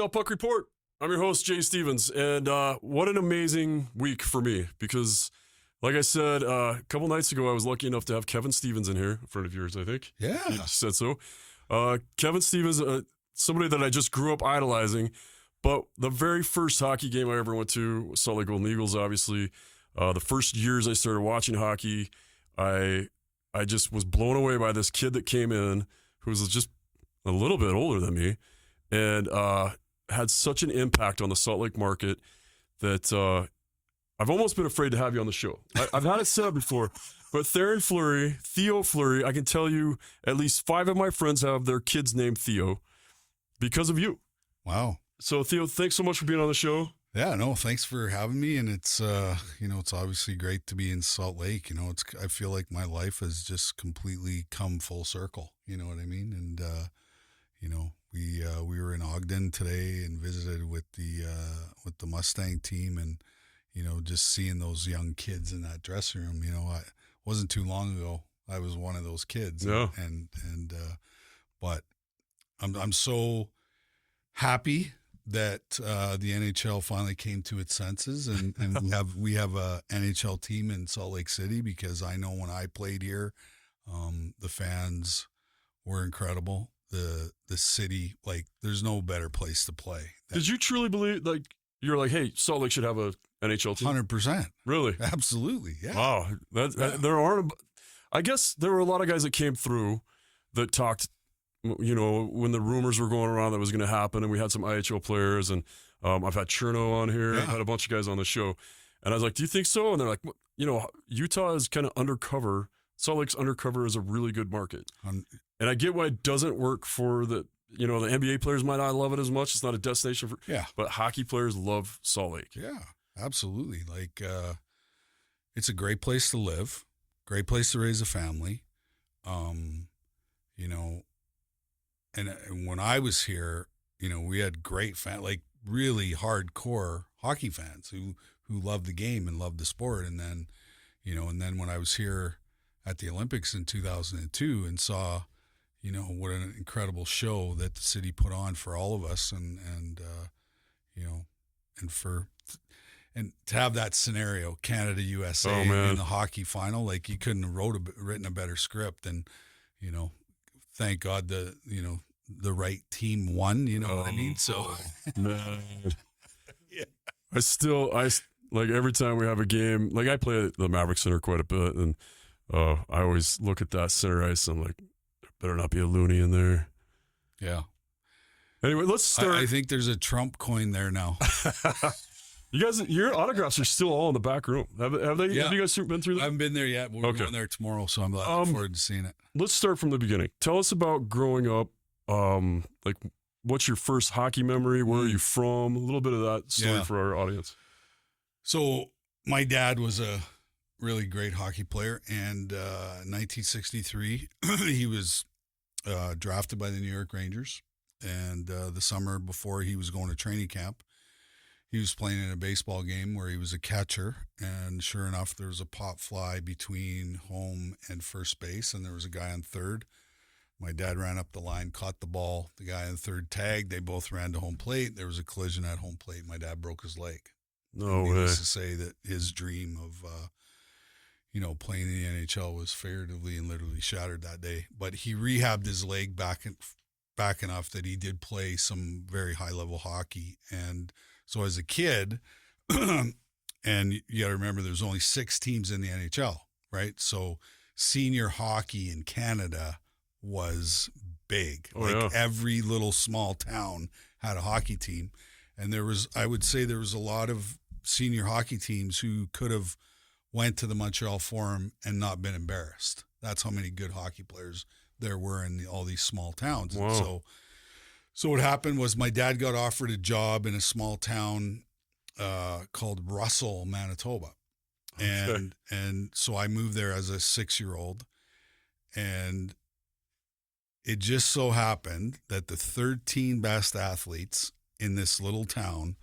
NHL Puck Report. I'm your host, Jay Stevens, and what an amazing week for me because, like I said, a couple nights ago, I was lucky enough to have Kevin Stevens in here, a friend of yours, I think. Yeah. You said so. Kevin Stevens, somebody that I just grew up idolizing, but the very first hockey game I ever went to was Salt Lake Golden Eagles, obviously. The first years I started watching hockey, I just was blown away by this kid that came in who was just a little bit older than me and had such an impact on the Salt Lake market that I've almost been afraid to have you on the show. I've had it said before, but Theo Fleury, I can tell you at least 5 of my friends have their kids named Theo because of you. Wow. So Theo, thanks so much for being on the show. Yeah, no, thanks for having me. And it's, it's obviously great to be in Salt Lake. I feel like my life has just completely come full circle. You know what I mean? And, we were in Ogden today and visited with the Mustang team and, just seeing those young kids in that dressing room, I wasn't too long ago. I was one of those kids. Yeah. But I'm so happy that the NHL finally came to its senses and we have a NHL team in Salt Lake City because I know when I played here, the fans were incredible. The city, like, there's no better place to play. Did you truly believe, you're like, hey, Salt Lake should have a NHL team? 100%. Really? Absolutely, yeah. Wow. There aren't, I guess there were a lot of guys that came through that talked, when the rumors were going around that was going to happen, and we had some IHL players, and I've had Cherno on here, Yeah. I've had a bunch of guys on the show, and I was like, do you think so? And they're like, Utah is kind of undercover. Salt Lake's undercover is a really good market. And I get why it doesn't work for the NBA players might not love it as much. It's not a destination for, but hockey players love Salt Lake. Yeah, absolutely. It's a great place to live, great place to raise a family. And when I was here, we had great really hardcore hockey fans who loved the game and loved the sport. And then, when I was here at the Olympics in 2002 and saw, what an incredible show that the city put on for all of us and to have that scenario, Canada, USA in the hockey final, you couldn't have written a better script. And, thank God the right team won, what I mean? So, man. Yeah. I every time we have a game, I play at the Maverick Center quite a bit, and I always look at that center ice. And I'm like, there better not be a loony in there. Yeah. Anyway, let's start. I think there's a Trump coin there now. You guys, your autographs are still all in the back room. Have they? Yeah. Have you guys been through that? I haven't been there yet. We're going there tomorrow, so I'm looking forward to seeing it. Let's start from the beginning. Tell us about growing up. What's your first hockey memory? Where are you from? A little bit of that story for our audience. So my dad was a really great hockey player, and in 1963, he was drafted by the New York Rangers. And the summer before he was going to training camp, he was playing in a baseball game where he was a catcher, and sure enough, there was a pop fly between home and first base, and there was a guy on third. My dad ran up the line, caught the ball. The guy on third tagged. They both ran to home plate. There was a collision at home plate. My dad broke his leg. No way. Needless to say that his dream of, playing in the NHL was figuratively and literally shattered that day. But he rehabbed his leg back enough that he did play some very high-level hockey. And so as a kid, and you got to remember there's only 6 teams in the NHL, right? So senior hockey in Canada was big. Every little small town had a hockey team. And I would say there was a lot of senior hockey teams who could have went to the Montreal Forum and not been embarrassed. That's how many good hockey players there were in all these small towns. Wow. And so what happened was my dad got offered a job in a small town called Russell, Manitoba. Okay. And so I moved there as a 6-year-old, and it just so happened that the 13 best athletes in this little town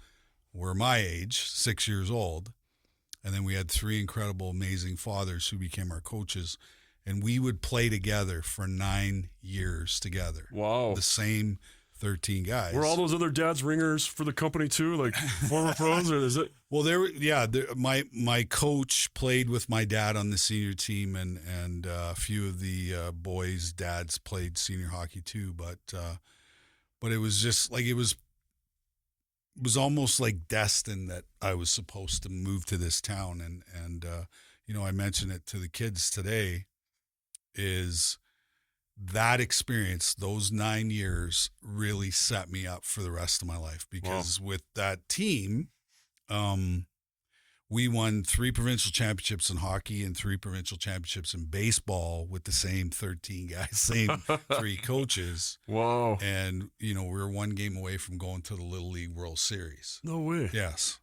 were my age, 6 years old. And then we had 3 incredible, amazing fathers who became our coaches. And we would play together for 9 years together. Wow. The same 13 guys. Were all those other dads ringers for the company too, like former pros, or is it? Well, my coach played with my dad on the senior team, and a few of the boys' dads played senior hockey too. But it was just like it was almost like destined that I was supposed to move to this town, and I mentioned it to the kids today. Is that experience, those 9 years, really set me up for the rest of my life, because with that team, we won 3 provincial championships in hockey and 3 provincial championships in baseball with the same 13 guys, same 3 coaches. Wow. And, we were 1 game away from going to the Little League World Series. No way. Yes,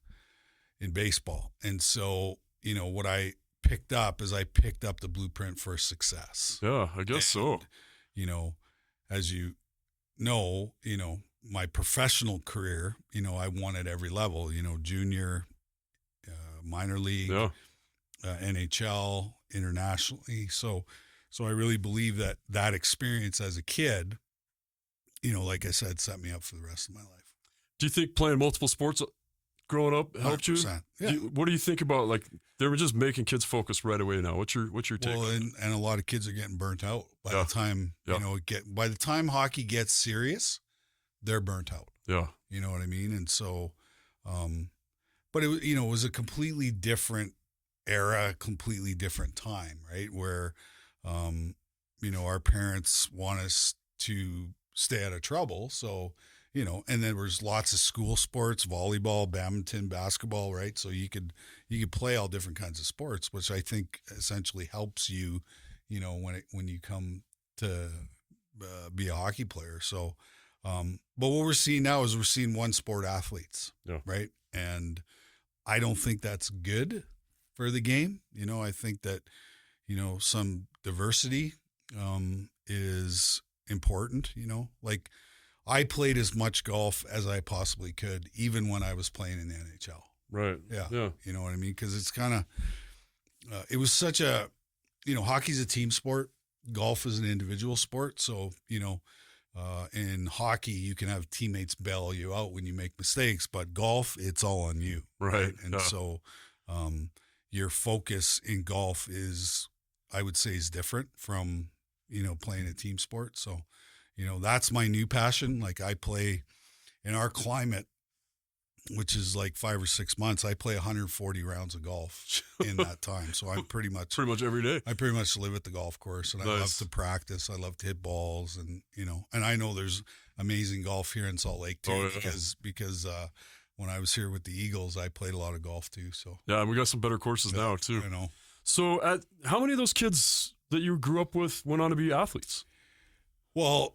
in baseball. And so, what I picked up is I picked up the blueprint for success. Yeah, I guess so. As my professional career, I won at every level, junior, minor league, NHL, internationally. So I really believe that experience as a kid, like I said, set me up for the rest of my life. Do you think playing multiple sports growing up helped you? Yeah. What do you think about, like, they were just making kids focus right away now? What's your take? Well, and a lot of kids are getting burnt out by the time, by the time hockey gets serious, they're burnt out. Yeah. You know what I mean? And so, but it was a completely different era, completely different time, right? Where, our parents want us to stay out of trouble. So, and there was lots of school sports, volleyball, badminton, basketball, right? So you could play all different kinds of sports, which I think essentially helps you, when you come to be a hockey player. So, but what we're seeing now is we're seeing one sport athletes, right? And I don't think that's good for the game. I think that, some diversity is important, like I played as much golf as I possibly could, even when I was playing in the NHL. Right. Yeah. You know what I mean? Because it's kind of, it was such a, hockey's a team sport. Golf is an individual sport. So, in hockey, you can have teammates bail you out when you make mistakes, but golf, it's all on you. Right. And so, your focus in golf is, I would say, is different from, playing a team sport. So, that's my new passion. Like I play in our climate, which is like 5 or 6 months, I play 140 rounds of golf in that time. So I'm pretty much every day. I pretty much live at the golf course, and nice. I love to practice. I love to hit balls, and and I know there's amazing golf here in Salt Lake too, because when I was here with the Eagles, I played a lot of golf too. So yeah, and we got some better courses now too. So how many of those kids that you grew up with went on to be athletes? Well,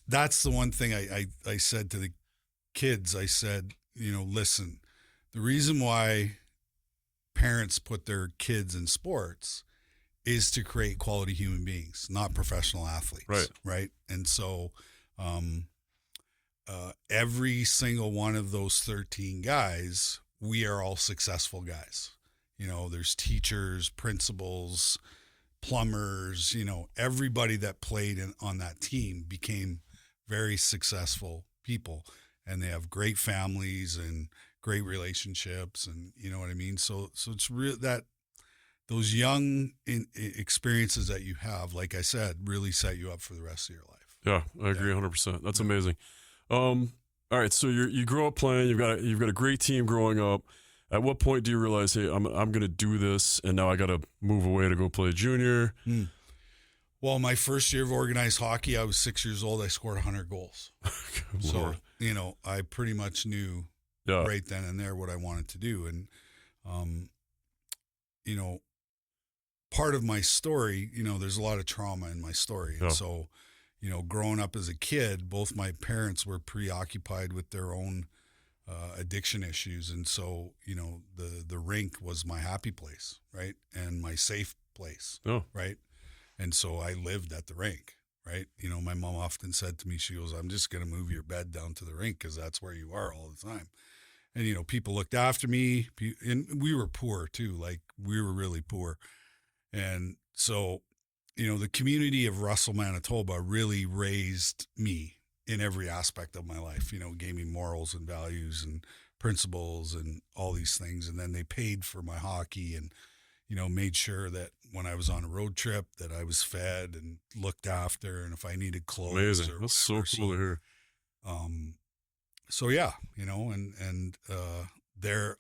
that's the one thing I said to the kids. I said, listen, the reason why parents put their kids in sports is to create quality human beings, not professional athletes. Right. And so every single one of those 13 guys, we are all successful guys. There's teachers, principals, plumbers, everybody that played on that team became very successful people, and they have great families and great relationships, and you know what I mean? So it's real that those young experiences that you have, like I said, really set you up for the rest of your life. Yeah, I agree 100%. That's amazing. All right, so you grow up playing, you've got a great team growing up. At what point do you realize, hey, I'm going to do this, and now I got to move away to go play junior? Well, my first year of organized hockey, I was 6 years old. I scored 100 goals. So, I pretty much knew right then and there what I wanted to do. And, part of my story, there's a lot of trauma in my story. And so, growing up as a kid, both my parents were preoccupied with their own addiction issues, and so the rink was my happy place, right, and my safe place, right, and so I lived at the rink, right. My mom often said to me, she goes, "I'm just gonna move your bed down to the rink because that's where you are all the time." And people looked after me, and we were poor too, like we were really poor, and so the community of Russell, Manitoba really raised me, in every aspect of my life, gave me morals and values and principles and all these things. And then they paid for my hockey and, made sure that when I was on a road trip that I was fed and looked after, and if I needed clothes. Amazing. That's so cool to hear. So yeah,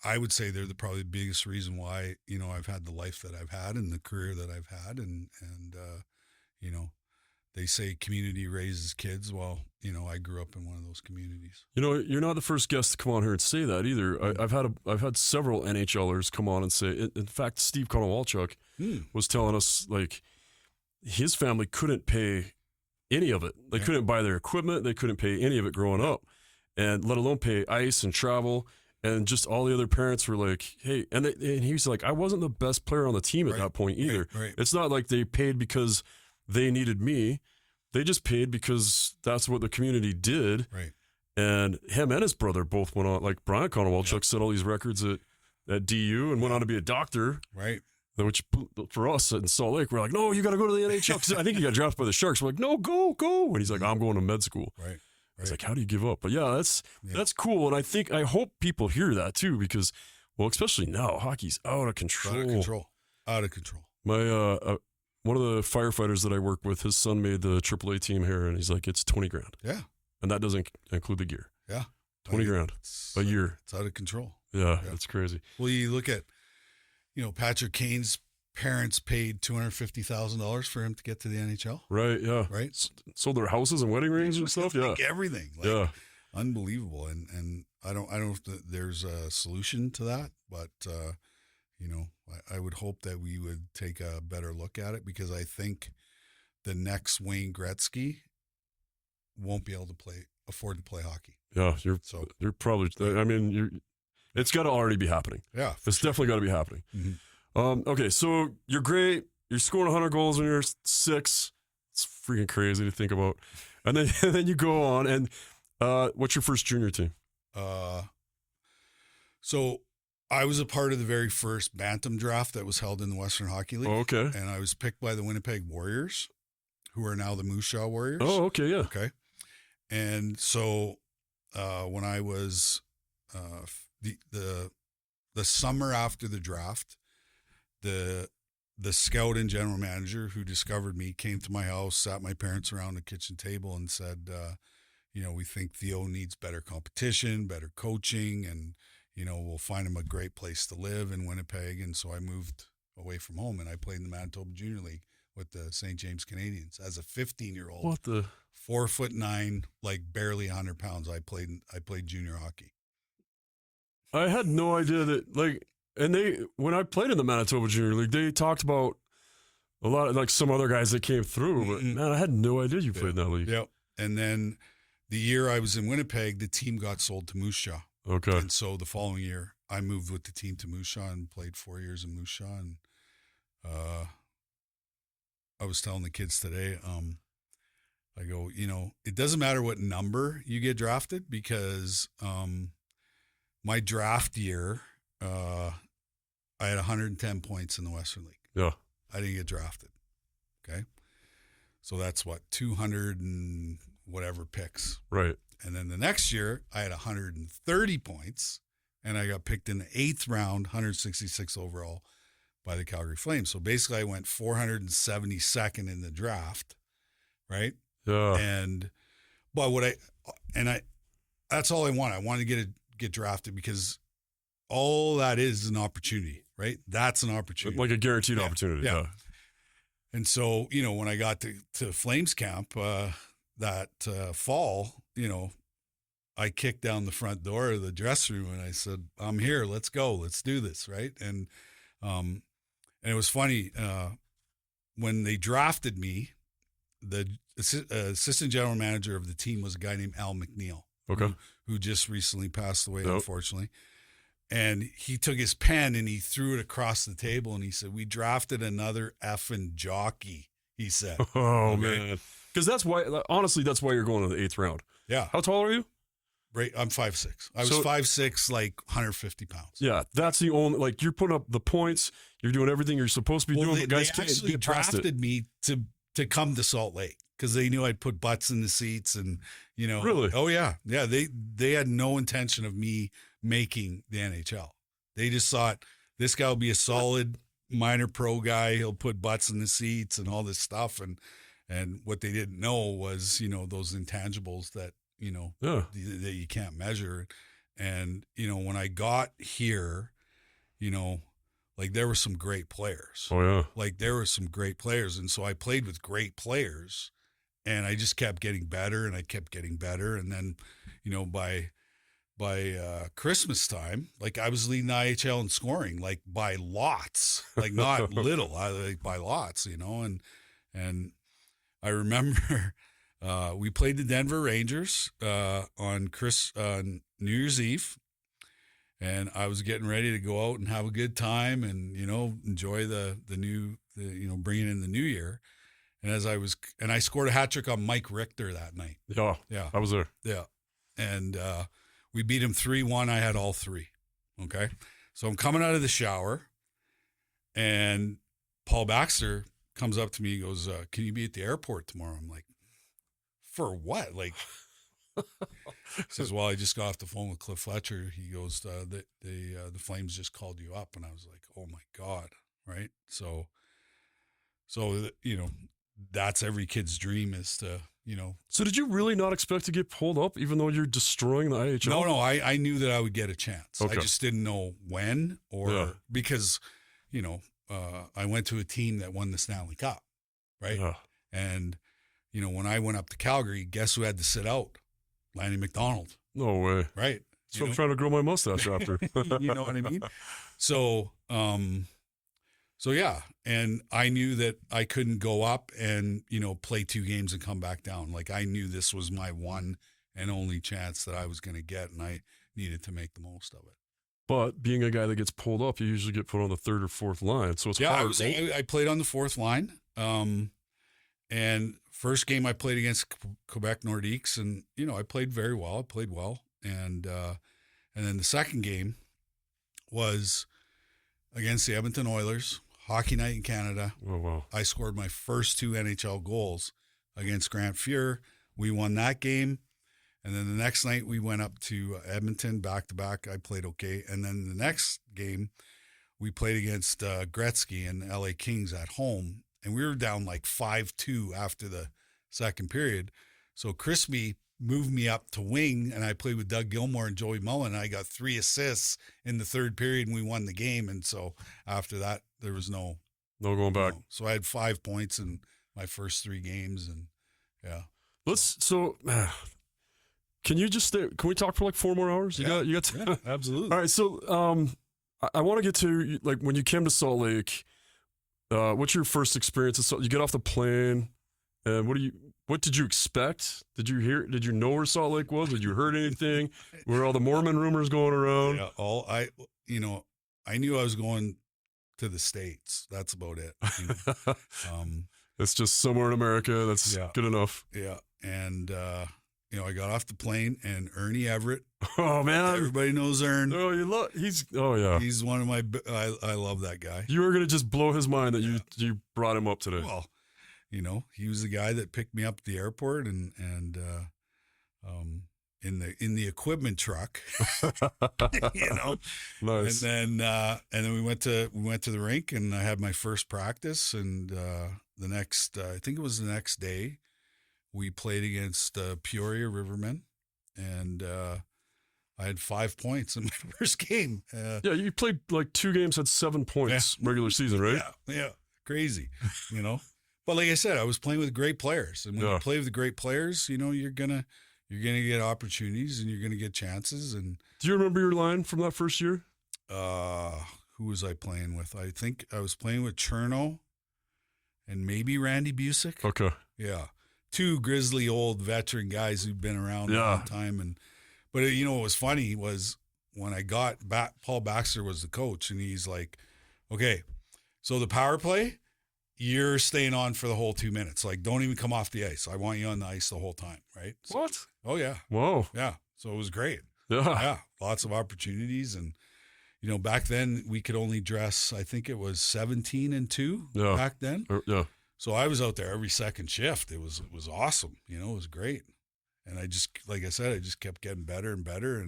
I would say they're probably the biggest reason why, I've had the life that I've had and the career that I've had. And they say community raises kids. Well, I grew up in one of those communities. You're not the first guest to come on here and say that either. I've had several NHLers come on and say, in fact, Steve Konowalchuk was telling us, like, his family couldn't pay any of it. They couldn't buy their equipment. They couldn't pay any of it growing up, and let alone pay ice and travel. And just all the other parents were like, hey, and he's like, I wasn't the best player on the team at that point either. Right. It's not like they paid because they needed me. They just paid because that's what the community did. Right. And him and his brother both went on, like Brian Konowalchuk set all these records at DU and went on to be a doctor. Right. Which for us in Salt Lake, we're like, no, you got to go to the NHL. 'Cause I think he got drafted by the Sharks. We're like, no, go. And he's like, I'm going to med school. Right. It's like, how do you give up? But yeah, that's cool. And I hope people hear that too, because, well, especially now, hockey's out of control. Out of control. My, one of the firefighters that I work with, his son made the AAA team here, and he's like, it's $20,000. Yeah. And that doesn't include the gear. Yeah. $20,000 a year. It's out of control. Yeah, that's crazy. Well, you look at, Patrick Kane's parents paid $250,000 for him to get to the NHL. Right, yeah. Right? Sold their houses and wedding rings and stuff, yeah. Like everything. Yeah. Unbelievable. And I don't know if there's a solution to that, but, I would hope that we would take a better look at it, because I think the next Wayne Gretzky won't be able to afford to play hockey. Yeah, you're probably, I mean, it's got to already be happening. Yeah. It's definitely got to be happening. Mm-hmm. Okay, so you're great. You're scoring 100 goals when you're 6. It's freaking crazy to think about. And then you go on, and what's your first junior team? So I was a part of the very first Bantam draft that was held in the Western Hockey League. Oh, okay. And I was picked by the Winnipeg Warriors, who are now the Moose Jaw Warriors. Oh, okay, yeah. Okay. And so when I was the summer after the draft, the scout and general manager who discovered me came to my house, sat my parents around the kitchen table, and said, we think Theo needs better competition, better coaching, and we'll find him a great place to live in Winnipeg. And so I moved away from home, and I played in the Manitoba Junior League with the St. James Canadians as a 15-year-old. What the? 4'9", like barely 100 pounds. I played junior hockey. I had no idea that, and when I played in the Manitoba Junior League, they talked about a lot of, some other guys that came through, but man, I had no idea you played in that league. Yep. And then the year I was in Winnipeg, the team got sold to Moose Jaw. Okay. And so the following year, I moved with the team to Moose Jaw and played 4 years in Moose Jaw. And I was telling the kids today, I go, it doesn't matter what number you get drafted, because my draft year, I had 110 points in the Western League. Yeah. I didn't get drafted. Okay. So that's 200 and whatever picks. Right. And then the next year, I had 130 points, and I got picked in the 8th round, 166 overall, by the Calgary Flames. So basically, I went 472nd in the draft, right? Yeah. But that's all I want. I wanted to get drafted, because all that is an opportunity, right? That's an opportunity. Like a guaranteed opportunity. Yeah. And so, when I got to Flames camp that fall, I kicked down the front door of the dressing room and I said, I'm here. Let's go. Let's do this. Right. And it was funny. When they drafted me, the assistant general manager of the team was a guy named Al McNeil. Okay. Who just recently passed away, unfortunately. And he took his pen and he threw it across the table and he said, "We drafted another effing jockey," he said. Oh, man. Because that's why, honestly, that's why you're going to the 8th round. Yeah. How tall are you? Right. I'm 5'6". I was 5'6", like 150 pounds. Yeah. That's the only, you're putting up the points. You're doing everything you're supposed to be doing. They But guys actually can't get past drafted me to come to Salt Lake because they knew I'd put butts in the seats and, Really? Oh yeah. Yeah. They had no intention of me making the NHL. They just thought this guy will be a solid minor pro guy. He'll put butts in the seats and all this stuff. And what they didn't know was, those intangibles that, Yeah. that you can't measure. And, when I got here, like there were some great players. Oh yeah. Like there were some great players. And so I played with great players and I just kept getting better and I kept getting better. And then, by Christmas time, like I was leading the IHL in scoring, like by lots, like not little, like by lots, and I remember we played the Denver Rangers on New Year's Eve, and I was getting ready to go out and have a good time and enjoy the bringing in the new year. And I scored a hat trick on Mike Richter that night. Yeah. I was there. Yeah, and we beat him 3-1. I had all three. Okay, so I'm coming out of the shower, and Paul Baxter comes up to me. He goes, "Can you be at the airport tomorrow?" I'm like, "For what?" Like, he says, "Well, I just got off the phone with Cliff Fletcher." He goes, "The Flames just called you up," and I was like, "Oh my God!" Right? So that's every kid's dream is to So did you really not expect to get pulled up, even though you're destroying the IHL? No, I knew that I would get a chance. Okay. I just didn't know when because, I went to a team that won the Stanley Cup, right? Yeah. And, when I went up to Calgary, guess who had to sit out? Lanny McDonald, No way. right? So I'm trying to grow my mustache after. You know what I mean? So yeah, and I knew that I couldn't go up and, play 2 games and come back down. Like I knew this was my one and only chance that I was going to get, and I needed to make the most of it. But being a guy that gets pulled up, you usually get put on the 3rd or 4th line, so it's hard. I played on the 4th line, and first game I played against Quebec Nordiques, and I played very well. I played well, and then the second game was against the Edmonton Oilers. Hockey night in Canada. Oh, wow. I scored my first 2 NHL goals against Grant Fuhr. We won that game. And then the next night we went up to Edmonton back-to-back. I played okay. And then the next game we played against Gretzky and LA Kings at home. And we were down like 5-2 after the second period. So Crispy moved me up to wing, and I played with Doug Gilmour and Joey Mullen. And I got 3 assists in the third period, and we won the game. And so after that, there was no going back. So I had 5 points in my first 3 games, and yeah. Can you just stay? Can we talk for like 4 more hours? You got yeah, absolutely. All right. So I want to get to like when you came to Salt Lake. What's your first experience? You get off the plane, and what did you expect? Did you know where Salt Lake was? Did you heard anything? Were all the Mormon rumors going around? Yeah, I knew I was going to the States. That's about it. It's just somewhere in America. That's good enough. Yeah. And, I got off the plane, and Ernie Everett. Oh, man. Everybody knows Ern. Oh, He's one of my, I love that guy. You were going to just blow his mind that you brought him up today. Well, he was the guy that picked me up at the airport and in the equipment truck, Nice. And then we went to the rink, and I had my first practice, and the next, I think it was the next day, we played against Peoria Rivermen, and I had 5 points in my first game. You played like 2 games, had 7 points regular season, right? Yeah, crazy, But like I said, I was playing with great players, and when you play with great players, you're gonna get opportunities and you're gonna get chances. And do you remember your line from that first year? Who was I playing with? I think I was playing with Cherno and maybe Randy Busick. Okay. Yeah, 2 grizzly old veteran guys who've been around a long time. But what was funny was when I got back, Paul Baxter was the coach, and he's like, "Okay, so the power play, you're staying on for the whole 2 minutes. Like, don't even come off the ice. I want you on the ice the whole time, right?" So, what? Oh, yeah. Whoa. Yeah. So it was great. Yeah. Yeah. Lots of opportunities. And, back then we could only dress, I think it was 17 and 2 back then. Yeah. So I was out there every second shift. It was awesome. You know, it was great. And I just, like I said, I just kept getting better and better.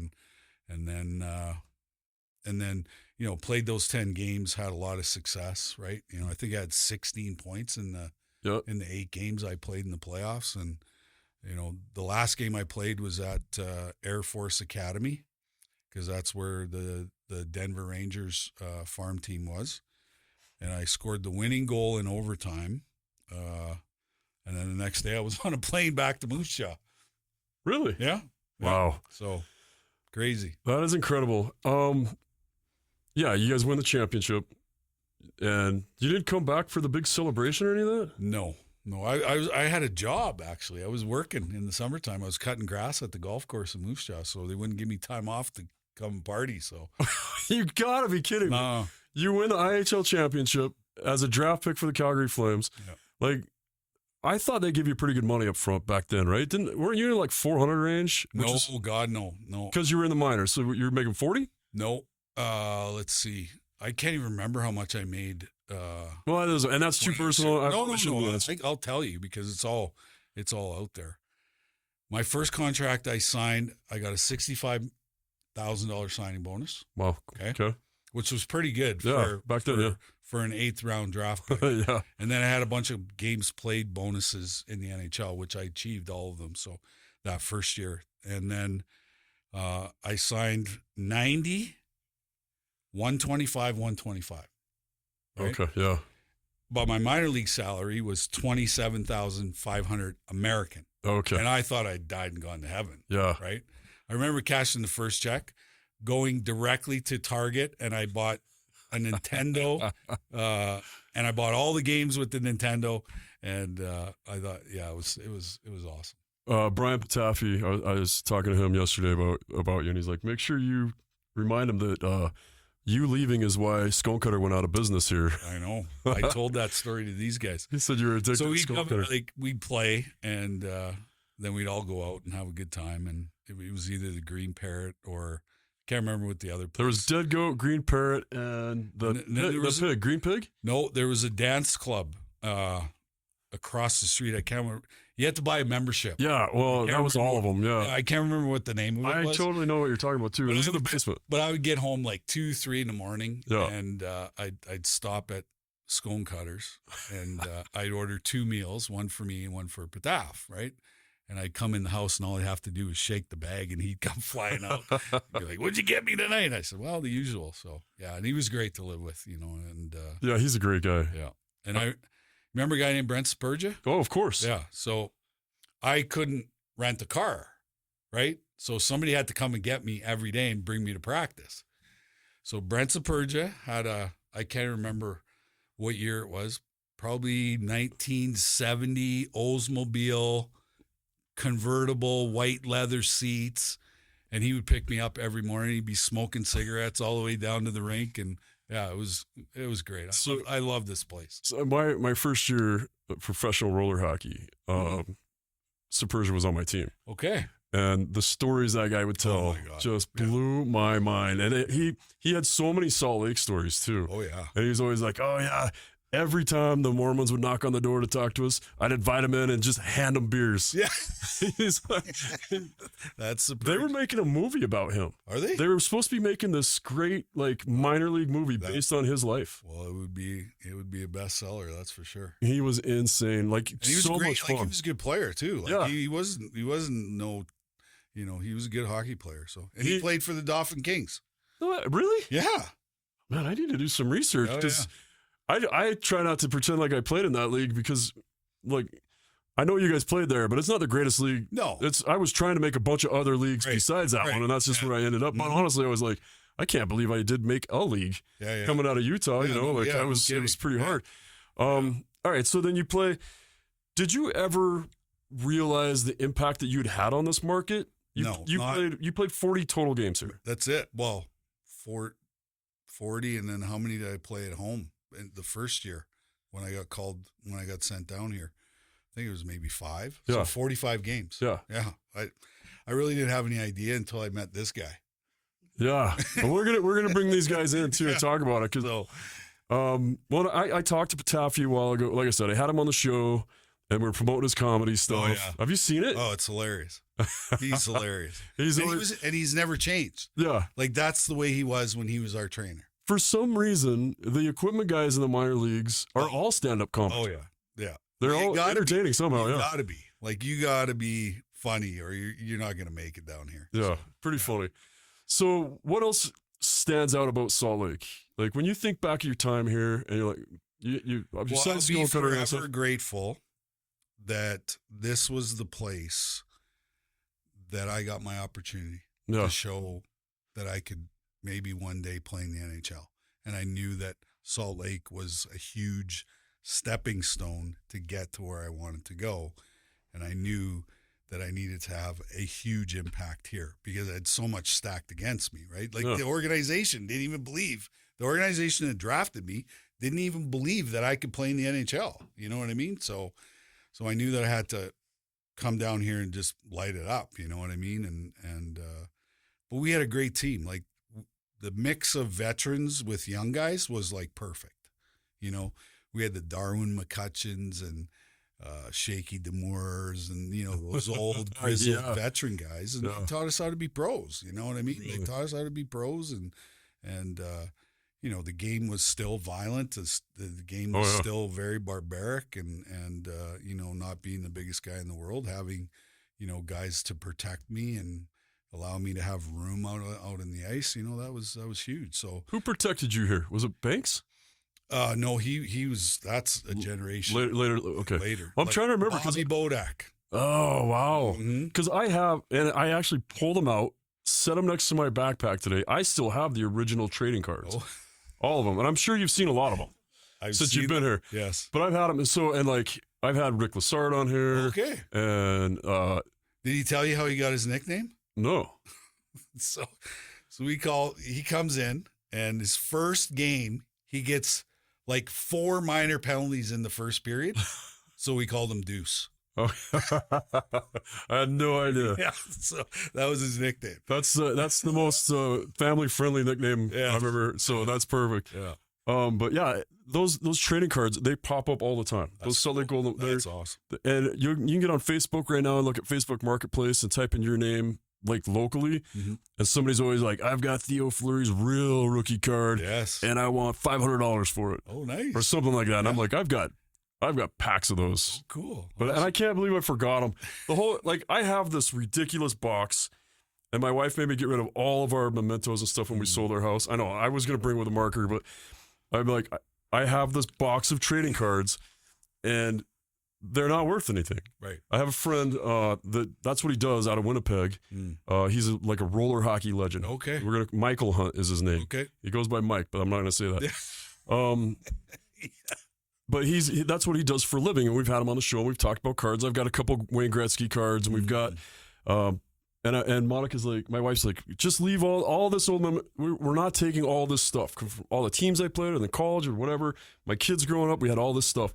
And then, you know, played those 10 games, had a lot of success, right? You know, I think I had 16 points in the 8 games I played in the playoffs. And, you know, the last game I played was at Air Force Academy, because that's where the Denver Rangers farm team was. And I scored the winning goal in overtime. And then the next day I was on a plane back to Moose Jaw. Really? Yeah. Wow. So crazy. That is incredible. Yeah, you guys win the championship, and you didn't come back for the big celebration or any of that? No. I had a job, actually. I was working in the summertime. I was cutting grass at the golf course in Moose Jaw, so they wouldn't give me time off to come party. So You gotta be kidding me. no. You win the IHL championship as a draft pick for the Calgary Flames. Yeah. Like, I thought they give you pretty good money up front back then, right? Weren't you in like 400 range? No. Because you were in the minors, so you were making 40? No. Let's see. I can't even remember how much I made. Well, and that's too personal. No. I'll tell you, because it's all out there. My first contract I signed, I got a $65,000 signing bonus. Wow. Okay. Which was pretty good. Yeah, back then, for an 8th round draft pick. Yeah. And then I had a bunch of games played bonuses in the NHL, which I achieved all of them. So that first year. And then I signed 90, 125, 125. Right? Okay, yeah. But my minor league salary was $27,500 American. Okay. And I thought I'd died and gone to heaven. Yeah. Right? I remember cashing the first check, going directly to Target, and I bought a Nintendo, and I bought all the games with the Nintendo, and I thought, yeah, it was awesome. Brian Patafi, I was talking to him yesterday about you, and he's like, make sure you remind him that you leaving is why Stonecutter went out of business here. I know. I told that story to these guys. He said you were addicted to Stonecutter. So we'd play, and then we'd all go out and have a good time, and it was either the Green Parrot or can't remember what the other place. There was Dead Goat, Green Parrot, and the pig. Green Pig? No, there was a dance club across the street. I can't remember. You had to buy a membership. Yeah, well, that was all of them, yeah. I can't remember what the name of it was. I totally know what you're talking about, too. It was in the basement. But I would get home like 2, 3 in the morning, yeah. And I'd stop at Stonecutters, and I'd order 2 meals, one for me and one for Pataf, right? And I'd come in the house, and all I'd have to do is shake the bag, and he'd come flying out. He'd be like, what'd you get me tonight? I said, well, the usual. So, yeah, and he was great to live with, you know. And yeah, he's a great guy. Yeah. And I remember a guy named Brent Spurgeon. Oh, of course. Yeah. So I couldn't rent a car, right? So somebody had to come and get me every day and bring me to practice. So Brent Spurgeon had I can't remember what year it was, probably 1970 Oldsmobile convertible, white leather seats, and he would pick me up every morning. He'd be smoking cigarettes all the way down to the rink, and yeah, it was great. I love this place. So my first year of professional roller hockey, Spurgeon was on my team. Okay. And the stories that guy would tell just blew my mind. And he had so many Salt Lake stories too. Oh yeah. And he was always like, oh yeah, every time the Mormons would knock on the door to talk to us, I'd invite them in and just hand them beers. Yeah. He's like, that's they were making a movie about him. Are they? They were supposed to be making this great like minor league movie based on his life. Well, it would be a bestseller, that's for sure. He was insane. Like, and he was so much fun. He was a good player too. Like, yeah. He wasn't no, you know, he was a good hockey player. So, and he played for the Dauphin Kings. Really? Yeah. Man, I need to do some research because I try not to pretend like I played in that league because, like, I know you guys played there, but it's not the greatest league. No. I was trying to make a bunch of other leagues besides that one, and that's just where I ended up. But honestly, I was like, I can't believe I did make a league coming out of Utah. You know, like it was pretty hard. All right, so then you play. Did you ever realize the impact that you'd had on this market? You played 40 total games here. That's it. Well, 40, and then how many did I play at home in the first year when I got sent down here? I think it was maybe 5. Yeah. So 45 games. Yeah. Yeah. I really didn't have any idea until I met this guy. Yeah. Well, we're gonna bring these guys in too to talk about it because Well, I talked to Patafi a while ago. Like I said, I had him on the show, and we're promoting his comedy stuff. Oh, yeah. Have you seen it? Oh, it's hilarious. He's hilarious. He's never changed. Yeah. Like, that's the way he was when he was our trainer. For some reason, the equipment guys in the minor leagues are all stand-up comics. Oh, yeah. Yeah. They're all entertaining somehow. You Yeah. gotta be. Like, you gotta be funny or you're not going to make it down here. Yeah. Pretty funny. So what else stands out about Salt Lake? Like, when you think back of your time here and you're like, I'll be forever grateful that this was the place that I got my opportunity to show that I could maybe one day play in the NHL. And I knew that Salt Lake was a huge stepping stone to get to where I wanted to go. And I knew that I needed to have a huge impact here because I had so much stacked against me, right? Like the organization didn't even believe. The organization that drafted me didn't even believe that I could play in the NHL. You know what I mean? So I knew that I had to come down here and just light it up. You know what I mean? But we had a great team. Like the mix of veterans with young guys was like perfect. You know, we had the Darwin McCutcheons and Shaky Demers and, you know, those old grizzled veteran guys. And they taught us how to be pros. You know what I mean? Really? They taught us how to be pros and you know, the game was still violent. The game was still very barbaric and you know, not being the biggest guy in the world, having, you know, guys to protect me and allow me to have room out in the ice. You know, that was huge. So who protected you here? Was it Banks? No, he was, that's a generation later. Okay. Later. I'm trying to remember. Bobby Bodak. Oh, wow. Because I actually pulled them out, set them next to my backpack today. I still have the original trading cards. Oh. All of them. And I'm sure you've seen a lot of them since you've been here. Yes. But I've had them. I've had Rick Lassard on here. Okay. And did he tell you how he got his nickname? No. So he comes in and his first game, he gets like 4 minor penalties in the first period. So we called him Deuce. Oh, I had no idea. Yeah, so that was his nickname. That's the most family-friendly nickname I've ever. So that's perfect. Yeah. But yeah, those trading cards, they pop up all the time. Those Salt Lake Golden. That's awesome. And you can get on Facebook right now and look at Facebook Marketplace and type in your name like locally, and somebody's always like, "I've got Theo Fleury's real rookie card, and I want $500 for it." Oh, nice. Or something like that. And I'm like, I've got packs of those. Oh, cool. And I can't believe I forgot them. The whole, I have this ridiculous box, and my wife made me get rid of all of our mementos and stuff when we sold our house. I know I was going to bring with a marker, but I'm like, I have this box of trading cards, and they're not worth anything. Right. I have a friend that's what he does out of Winnipeg. He's like a roller hockey legend. Okay. Michael Hunt is his name. Okay. He goes by Mike, but I'm not going to say that. But that's what he does for a living, and we've had him on the show. We've talked about cards. I've got a couple Wayne Gretzky cards, and we've got, and Monica's like, my wife's like, just leave all this old. We're not taking all this stuff, all the teams I played in the college or whatever. My kids growing up, we had all this stuff,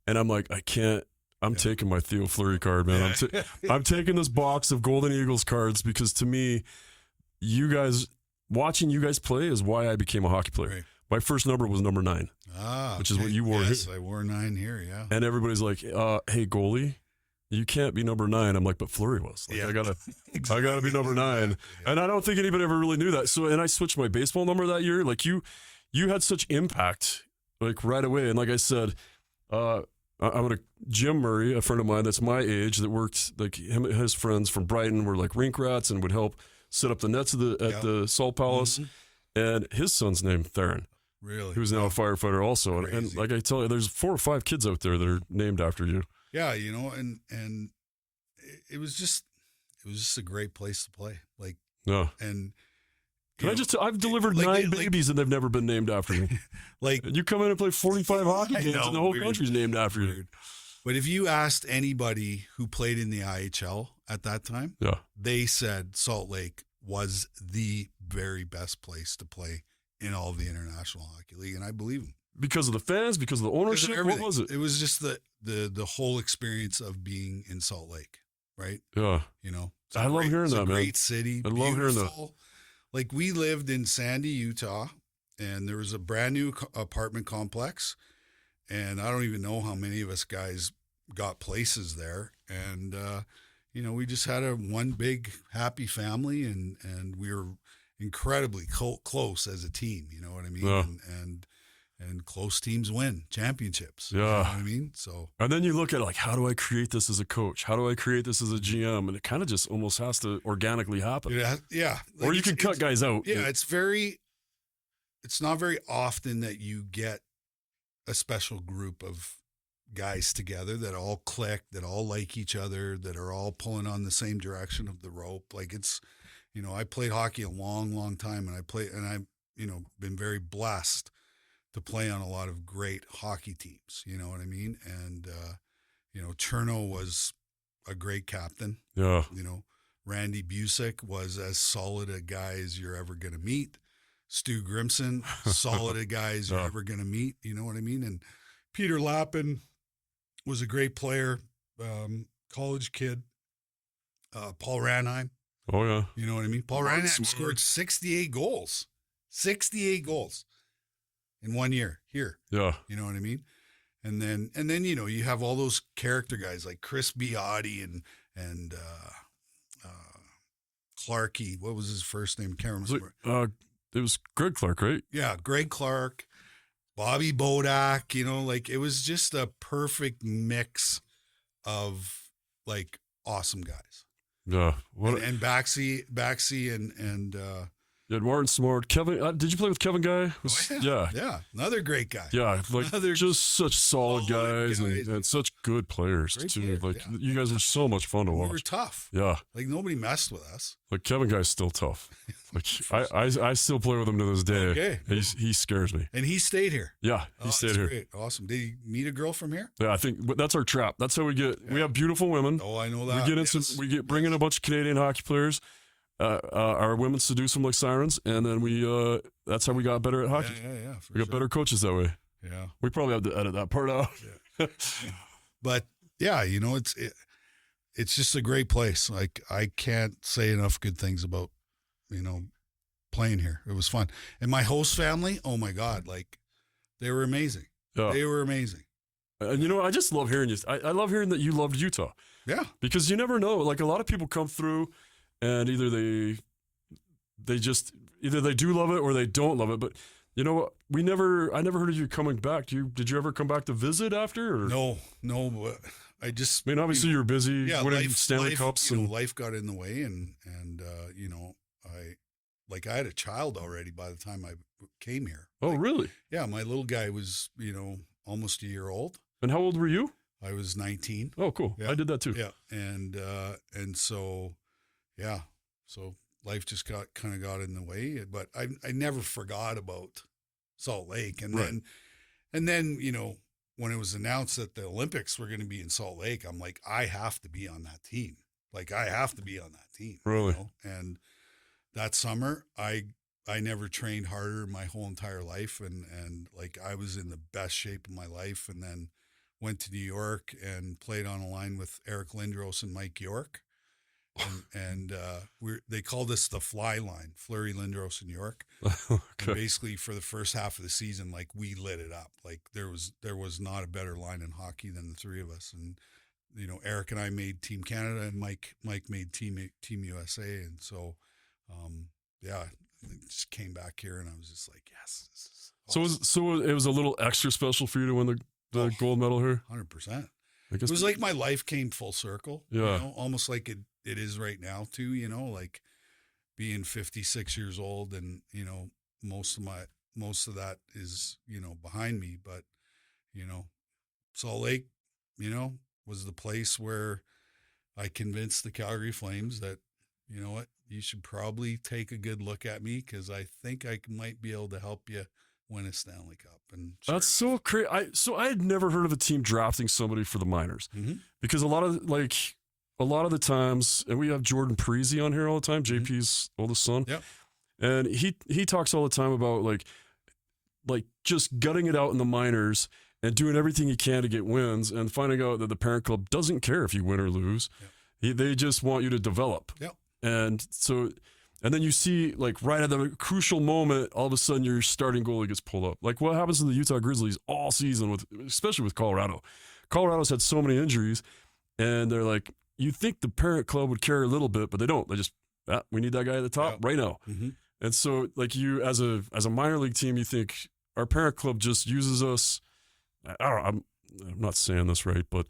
and I'm like, I can't. I'm taking my Theo Fleury card, man. I'm taking this box of Golden Eagles cards because to me, watching you guys play is why I became a hockey player. Right. My first number was number 9, which is what you wore yes, here. I wore 9 here, yeah. And everybody's like, "Hey, goalie, you can't be number 9." I'm like, "But Fleury was. Like, I gotta be number 9." Yeah. And I don't think anybody ever really knew that. So, and I switched my baseball number that year. Like you had such impact, like right away. And like I said, Jim Murray, a friend of mine that's my age, that worked like his friends from Brighton were like rink rats and would help set up the nets at the Salt Palace. And his son's named Theron. Really? Who's now a firefighter also. And like I tell you, there's 4 or 5 kids out there that are named after you. Yeah, you know, and it was just a great place to play. Like, no. And I've delivered 9 babies and they've never been named after me. Like, you come in and play 45 hockey games and the whole country's named after you. But if you asked anybody who played in the IHL at that time, they said Salt Lake was the very best place to play in all of the International Hockey League, and I believe them. Because of the fans, because of the ownership, what was it? It was just the whole experience of being in Salt Lake, right? Yeah. You know, I love hearing that, man. Great city. I love hearing that. Like, we lived in Sandy, Utah, and there was a brand new apartment complex, and I don't even know how many of us guys got places there. And, we just had one big happy family, and we were incredibly close as a team, you know what I mean? Yeah. And close teams win championships. Yeah. You know what I mean? So, and then you look at like, how do I create this as a coach? How do I create this as a GM? And it kind of just almost has to organically happen. Yeah. Or you can cut guys out. Yeah. It's not very often that you get a special group of guys together that all click, that all like each other, that are all pulling on the same direction of the rope. Like it's, I played hockey a long, long time, and I've, been very blessed to play on a lot of great hockey teams. You know what I mean? And, Cherno was a great captain. Yeah. Randy Busick was as solid a guy as you're ever going to meet. Stu Grimson, solid a guy as you're ever going to meet. You know what I mean? And Peter Lappin was a great player, college kid. Paul Ranheim. Oh, yeah. You know what I mean? Paul Ranheim scored 68 goals. 68 goals in 1 year here. Yeah. You know what I mean? And then you have all those character guys like Chris Biotti and Clarkey. What was his first name? Can't remember. It was Greg Clark, right? Yeah, Greg Clark, Bobby Bodak. It was just a perfect mix of like awesome guys. Yeah. And Baxi and you had Martin Smart. Kevin, did you play with Kevin Guy? Yeah, another great guy. Yeah, just such solid guys and such good players Great too. player, You guys were so much fun to watch. We were tough. Yeah, like nobody messed with us. Like Kevin Guy's still tough. Like I still play with him to this day. Okay, he scares me. And he stayed here. Yeah, he stayed here. Great. Awesome. Did he meet a girl from here? Yeah, I think that's our trap. That's how we get. Yeah. We have beautiful women. Oh, I know that. We get in bring in a bunch of Canadian hockey players. Our women seduce them like sirens, and then that's how we got better at hockey. Yeah. We got better coaches that way. Yeah. We probably have to edit that part out. Yeah. But yeah, it's just a great place. Like I can't say enough good things about, playing here. It was fun. And my host family, oh my God, like they were amazing. Yeah. They were amazing. And I just love hearing you. I love hearing that you loved Utah. Yeah. Because you never know. Like a lot of people come through and either they do love it or they don't love it. But you know what? I never heard of you coming back. Did you ever come back to visit after? Or? No. But I just. I mean, obviously you're busy winning Stanley Cups, and life got in the way, and I had a child already by the time I came here. Oh, really? Yeah, my little guy was almost a year old. And how old were you? I was 19. Oh, cool. Yeah. I did that too. Yeah, and so. Yeah. So life just got in the way, but I never forgot about Salt Lake. And then, when it was announced that the Olympics were going to be in Salt Lake, I'm like, I have to be on that team. Like I have to be on that team. Really? And that summer I never trained harder my whole entire life. And like, I was in the best shape of my life, and then went to New York and played on a line with Eric Lindros and Mike York. And they called us the fly line, Fleury, Lindros, and York. Okay. And basically, for the first half of the season, like we lit it up. Like there was not a better line in hockey than the three of us. And Eric and I made Team Canada, and Mike made Team USA. And so, I just came back here, and I was just like, yes. This is awesome. So it was a little extra special for you to win the gold medal here. 100%. I guess it was like my life came full circle. Yeah. Almost like it is right now too, like being 56 years old, and most of that is behind me, but Salt Lake was the place where I convinced the Calgary Flames that what, you should probably take a good look at me, because I think I might be able to help you win a Stanley Cup. And that's so crazy. I had never heard of a team drafting somebody for the minors, because a lot of the times, and we have Jordan Parisi on here all the time, JP's oldest son. Yep. And he talks all the time about like just gutting it out in the minors and doing everything he can to get wins, and finding out that the parent club doesn't care if you win or lose. Yep. They just want you to develop. Yep. And so And then you see, like, right at the crucial moment, all of a sudden your starting goalie gets pulled up. Like, what happens to the Utah Grizzlies all season, especially with Colorado? Colorado's had so many injuries, and they're like, you think the parent club would care a little bit, but they don't. They just, we need that guy at the top right now. Mm-hmm. And so, like, you, as a minor league team, you think our parent club just uses us. I don't know, I'm not saying this right, but,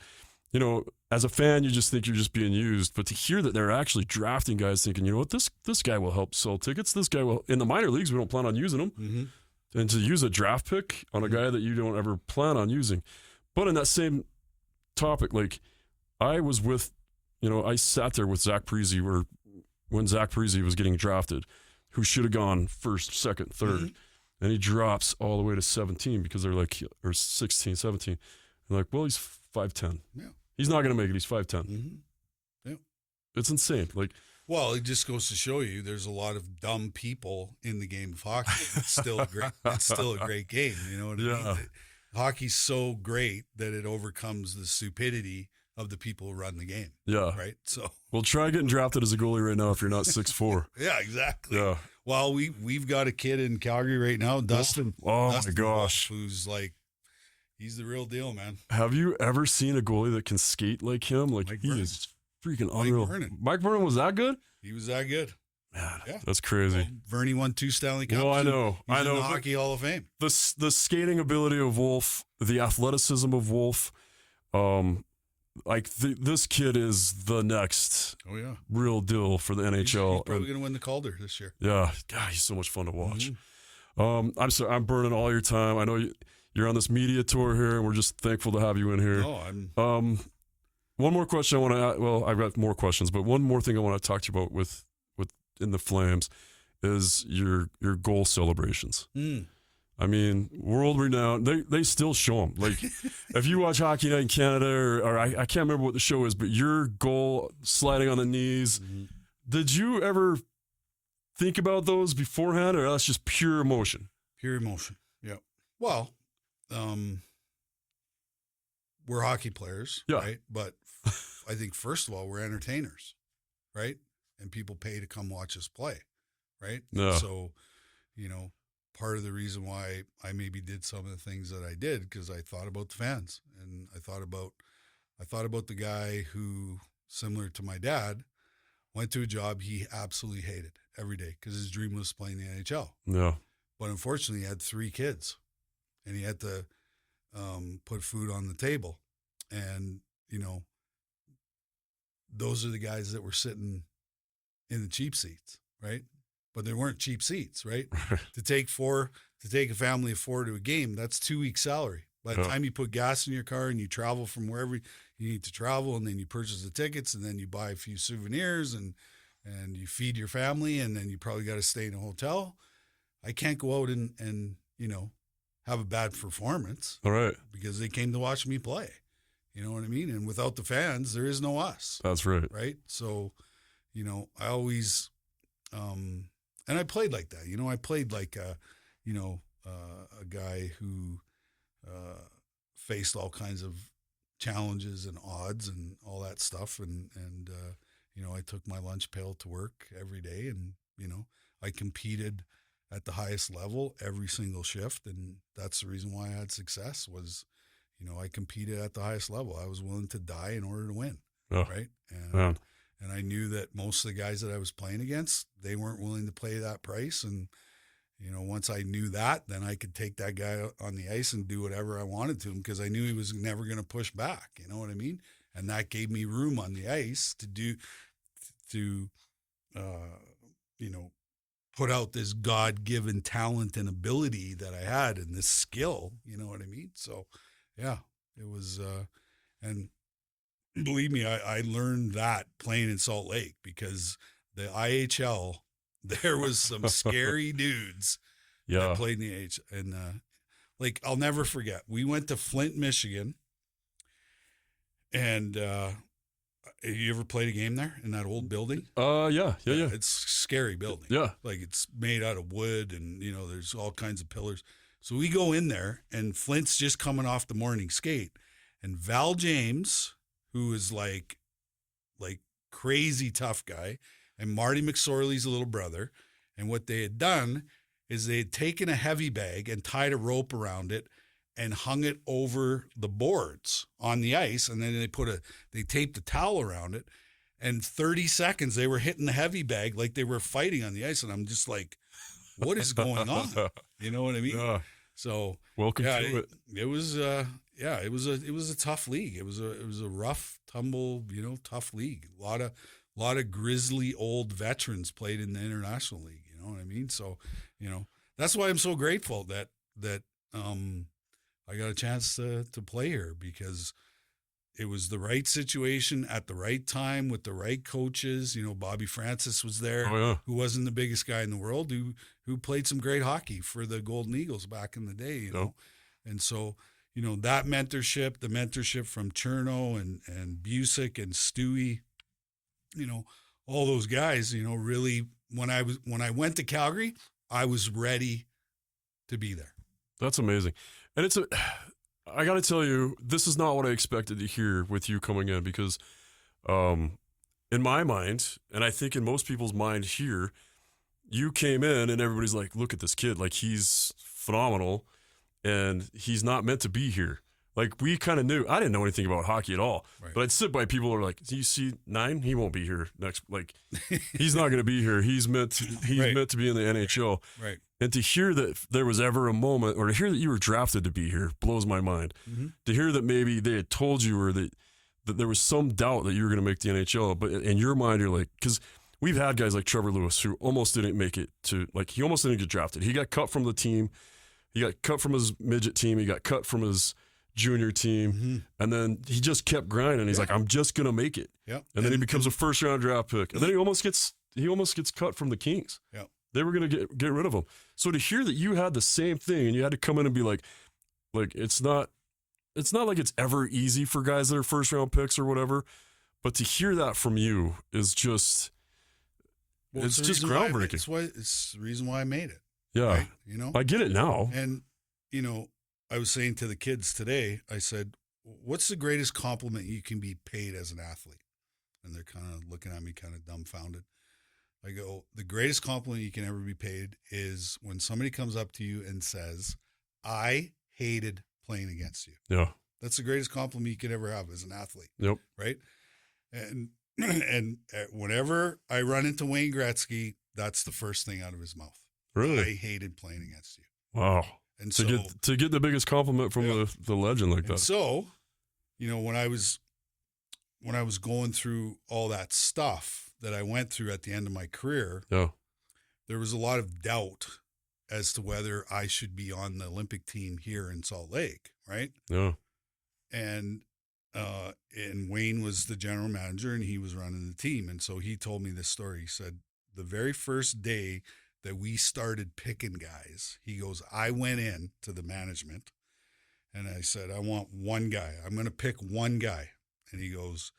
you know, as a fan, you just think you're just being used. But to hear that they're actually drafting guys thinking, you know what, this guy will help sell tickets. This guy will, in the minor leagues, we don't plan on using him. Mm-hmm. And to use a draft pick on a guy that you don't ever plan on using. But in that same topic, like, I was with, you know, I sat there with Zach Parise when Zach Parise was getting drafted, who should have gone first, second, third. Mm-hmm. And he drops all the way to 17 because they're like, or 16, 17. They're like, well, he's 5'10". Yeah. He's not going to make it. He's 5'10". Mm-hmm. Yeah. It's insane. Like, well, it just goes to show you there's a lot of dumb people in the game of hockey. It's still a great, it's still a great game. You know what I mean? Hockey's so great that it overcomes the stupidity of the people who run the game. Yeah. Right. So, well, try getting drafted as a goalie right now if you're not 6'4". Yeah, exactly. Yeah. Well, we've got a kid in Calgary right now, Dustin. Oh Dustin my gosh. Wolf, who's like, he's the real deal, man. Have you ever seen a goalie that can skate like him? Like, he is freaking unreal. Mike Vernon was that good? He was that good. Man, that's crazy. Well, Vernie won 2 Stanley Cups. Well, I know. He's in the Hockey Hall of Fame. The skating ability of Wolf, the athleticism of Wolf, this kid is the next real deal for the NHL. He's probably going to win the Calder this year. Yeah. God, he's so much fun to watch. Mm-hmm. I'm sorry, I'm burning all your time. I know you're on this media tour here, and we're just thankful to have you in here. No, one more question I want to. Well, I've got more questions, but one more thing I want to talk to you about with in the Flames is your goal celebrations. I mean, world renowned. They still show them. Like, if you watch Hockey Night in Canada, or I can't remember what the show is, but your goal sliding on the knees. Mm-hmm. Did you ever think about those beforehand, or that's just pure emotion? Pure emotion. Yeah. Well, we're hockey players, right? But I think first of all, we're entertainers, right? And people pay to come watch us play, right? Yeah. So, you know, part of the reason why I maybe did some of the things that I did, because I thought about the fans, and I thought about the guy who, similar to my dad, went to a job he absolutely hated every day because his dream was playing the NHL. Yeah. But unfortunately, he had 3 kids, and he had to put food on the table. And, you know, those are the guys that were sitting in the cheap seats, right? But they weren't cheap seats, right? to take a family of 4 to a game, that's 2 weeks' salary. By the time you put gas in your car and you travel from wherever you need to travel, and then you purchase the tickets, and then you buy a few souvenirs, and you feed your family, and then you probably got to stay in a hotel. I can't go out and you know, have a bad performance. All right. Because they came to watch me play. You know what I mean? And without the fans, there is no us. That's right. Right? So, you know, I always and I played like that. You know, I played like a guy who faced all kinds of challenges and odds and all that stuff. And you know, I took my lunch pail to work every day, and, you know, I competed at the highest level every single shift. And that's the reason why I had success was, you know, I competed at the highest level. I was willing to die in order to win. Oh, right. And I knew that most of the guys that I was playing against, they weren't willing to pay that price. And, you know, once I knew that, then I could take that guy on the ice and do whatever I wanted to him, because I knew he was never going to push back. You know what I mean? And that gave me room on the ice to you know, put out this God-given talent and ability that I had, and this skill, you know what I mean? So, yeah, it was, and believe me, I learned that playing in Salt Lake, because the IHL, there was some scary dudes that played in the IHL. And, like, I'll never forget, we went to Flint, Michigan, and, you ever played a game there in that old building? Yeah. It's a scary building. Yeah. Like, it's made out of wood, and, you know, there's all kinds of pillars. So we go in there, and Flint's just coming off the morning skate, and Val James, who is like crazy tough guy, and Marty McSorley's little brother. And what they had done is they had taken a heavy bag and tied a rope around it and hung it over the boards on the ice. And then they taped a towel around it. And 30 seconds, they were hitting the heavy bag like they were fighting on the ice. And I'm just like, what is going on? You know what I mean? Yeah. So Welcome to it. It was it was a tough league. It was a rough, tumble, tough league. A lot of grizzly old veterans played in the International League. You know what I mean? So, that's why I'm so grateful that I got a chance to play here, because it was the right situation at the right time with the right coaches. Bobby Francis was there, who wasn't the biggest guy in the world, who played some great hockey for the Golden Eagles back in the day, you know. And so, that mentorship, the mentorship from Cherno and Busick and Stewie, all those guys, really, when I went to Calgary, I was ready to be there. That's amazing. And I got to tell you, this is not what I expected to hear with you coming in, because in my mind, and I think in most people's mind here, you came in and everybody's like, look at this kid. Like, he's phenomenal and he's not meant to be here. Like, we kind of knew. I didn't know anything about hockey at all. Right. But I'd sit by people who are like, do you see 9? He won't be here next. Like, he's not going to be here. He's meant to be in the NHL. Right. And to hear that there was ever a moment, or to hear that you were drafted to be here, blows my mind. Mm-hmm. To hear that maybe they had told you, or that there was some doubt that you were going to make the NHL, but in your mind, you're like, because we've had guys like Trevor Lewis who almost didn't make it to, like, he almost didn't get drafted. He got cut from the team. He got cut from his midget team. He cut from his junior team. Mm-hmm. And then he just kept grinding. He's like, I'm just going to make it. Yep. And then he becomes a first-round draft pick. And then he almost gets cut from the Kings. Yep. They were going to get rid of him. So to hear that you had the same thing and you had to come in and be like it's not like it's ever easy for guys that are first-round picks or whatever, but to hear that from you is just, it's just groundbreaking. It's the reason why I made it. Yeah. Right? I get it now. And, I was saying to the kids today, I said, what's the greatest compliment you can be paid as an athlete? And they're kind of looking at me kind of dumbfounded. I go, the greatest compliment you can ever be paid is when somebody comes up to you and says, I hated playing against you. Yeah. That's the greatest compliment you can ever have as an athlete. Yep. Right. And whenever I run into Wayne Gretzky, that's the first thing out of his mouth. Really? I hated playing against you. Wow. And to get the biggest compliment from the legend like that. So, when I was going through all that stuff that I went through at the end of my career, there was a lot of doubt as to whether I should be on the Olympic team here in Salt Lake, right? Yeah. And Wayne was the general manager and he was running the team. And so he told me this story. He said, the very first day that we started picking guys, he goes, I went in to the management and I said, I want one guy. I'm going to pick one guy. And he goes,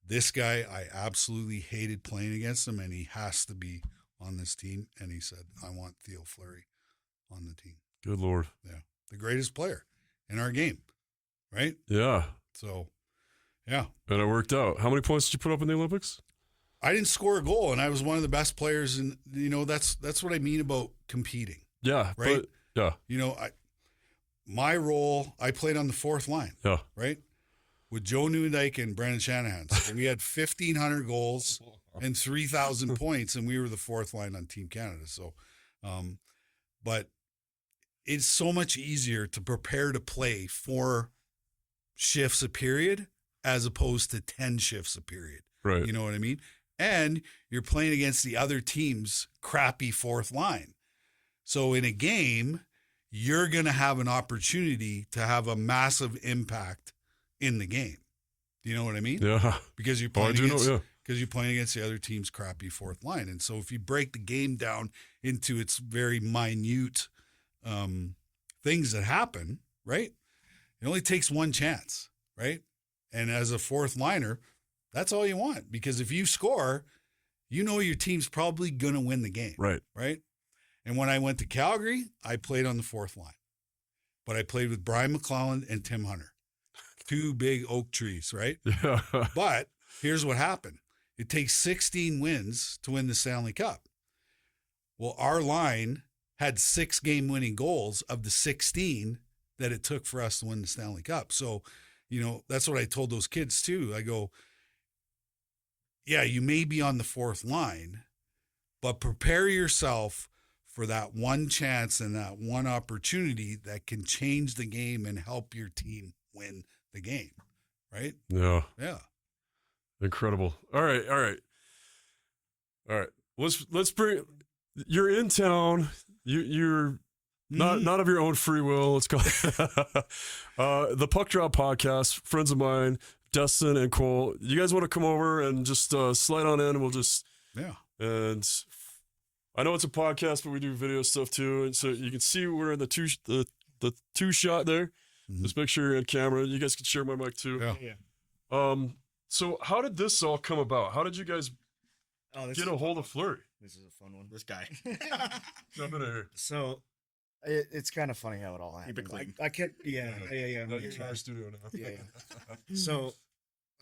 this guy, I absolutely hated playing against him and he has to be on this team. And he said, I want Theo Fleury on the team. Good Lord. Yeah. The greatest player in our game. Right? Yeah. So, yeah. And it worked out. How many points did you put up in the Olympics? I didn't score a goal, and I was one of the best players. And that's what I mean about competing. Yeah, right. But, yeah, my role, I played on the fourth line. Yeah, right, with Joe Newendike and Brendan Shanahan. So we had 1,500 goals and 3,000 points, and we were the fourth line on Team Canada. So, but it's so much easier to prepare to play 4 shifts a period as opposed to 10 shifts a period. Right. You know what I mean? And you're playing against the other team's crappy fourth line. So in a game, you're going to have an opportunity to have a massive impact in the game. Do you know what I mean? Yeah. Because you're playing against the other team's crappy fourth line. And so if you break the game down into its very minute things that happen, right? It only takes one chance, right? And as a fourth liner, that's all you want, because if you score, your team's probably going to win the game. Right. Right. And when I went to Calgary, I played on the fourth line, but I played with Brian McClelland and Tim Hunter, 2 big oak trees. Right. Yeah. But here's what happened. It takes 16 wins to win the Stanley Cup. Well, our line had 6 game-winning goals of the 16 that it took for us to win the Stanley Cup. So, that's what I told those kids too. I go, yeah, you may be on the fourth line, but prepare yourself for that one chance and that one opportunity that can change the game and help your team win the game. Right? Yeah. Yeah. Incredible. All right. Let's bring. You're in town. You're not of your own free will. Let's go. The Puck Drop Podcast. Friends of mine, Dustin and Cole. You guys want to come over and just slide on in? We'll just And I know it's a podcast, but we do video stuff too. And so you can see we're in the two shot there. Mm-hmm. Just make sure you're in camera. You guys can share my mic too. Yeah. So how did this all come about? How did you guys get a hold of Fleury? This is a fun one. This guy. Jump in here. So it's kind of funny how it all happened. I kept, yeah. He's in our studio now. Yeah. So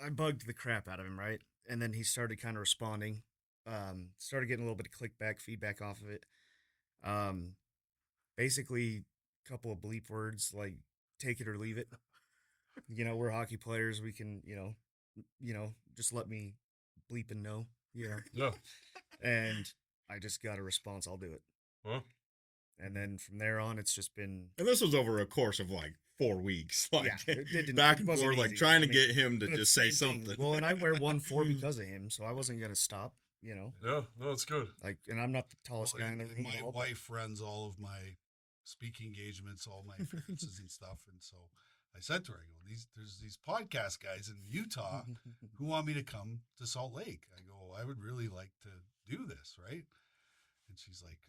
I bugged the crap out of him, right? And then he started kind of responding. Started getting a little bit of feedback off of it. Basically, a couple of bleep words like "take it or leave it." We're hockey players. We can, just let me bleep and know. Yeah. And I just got a response. I'll do it. Huh? And then from there on, it's just been. And this was over a course of 4 weeks. It back and forth, trying to get him to just say something. Well, and I wear 1-4 because of him, so I wasn't gonna stop. Yeah, no, it's good. And I'm not the tallest guy in the room. My wife runs all of my speaking engagements, all my appearances and stuff, and so I said to her, I go, there's these podcast guys in Utah who want me to come to Salt Lake. I go, I would really like to do this, right? And she's like,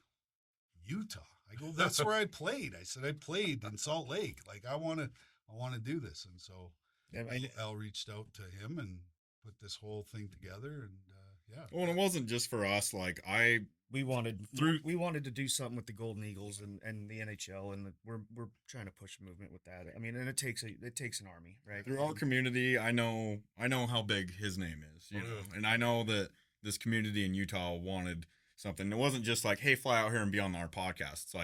Utah. I go, that's where I played. I said, I played in Salt Lake. I want to do this. And so Al reached out to him and put this whole thing together. And Well, and it wasn't just for us. We wanted to do something with the Golden Eagles and the NHL, and we're trying to push a movement with that. I mean, and it takes an army, right? Through our community, I know how big his name is, and I know that this community in Utah wanted something. It wasn't just hey, fly out here and be on our podcast. It's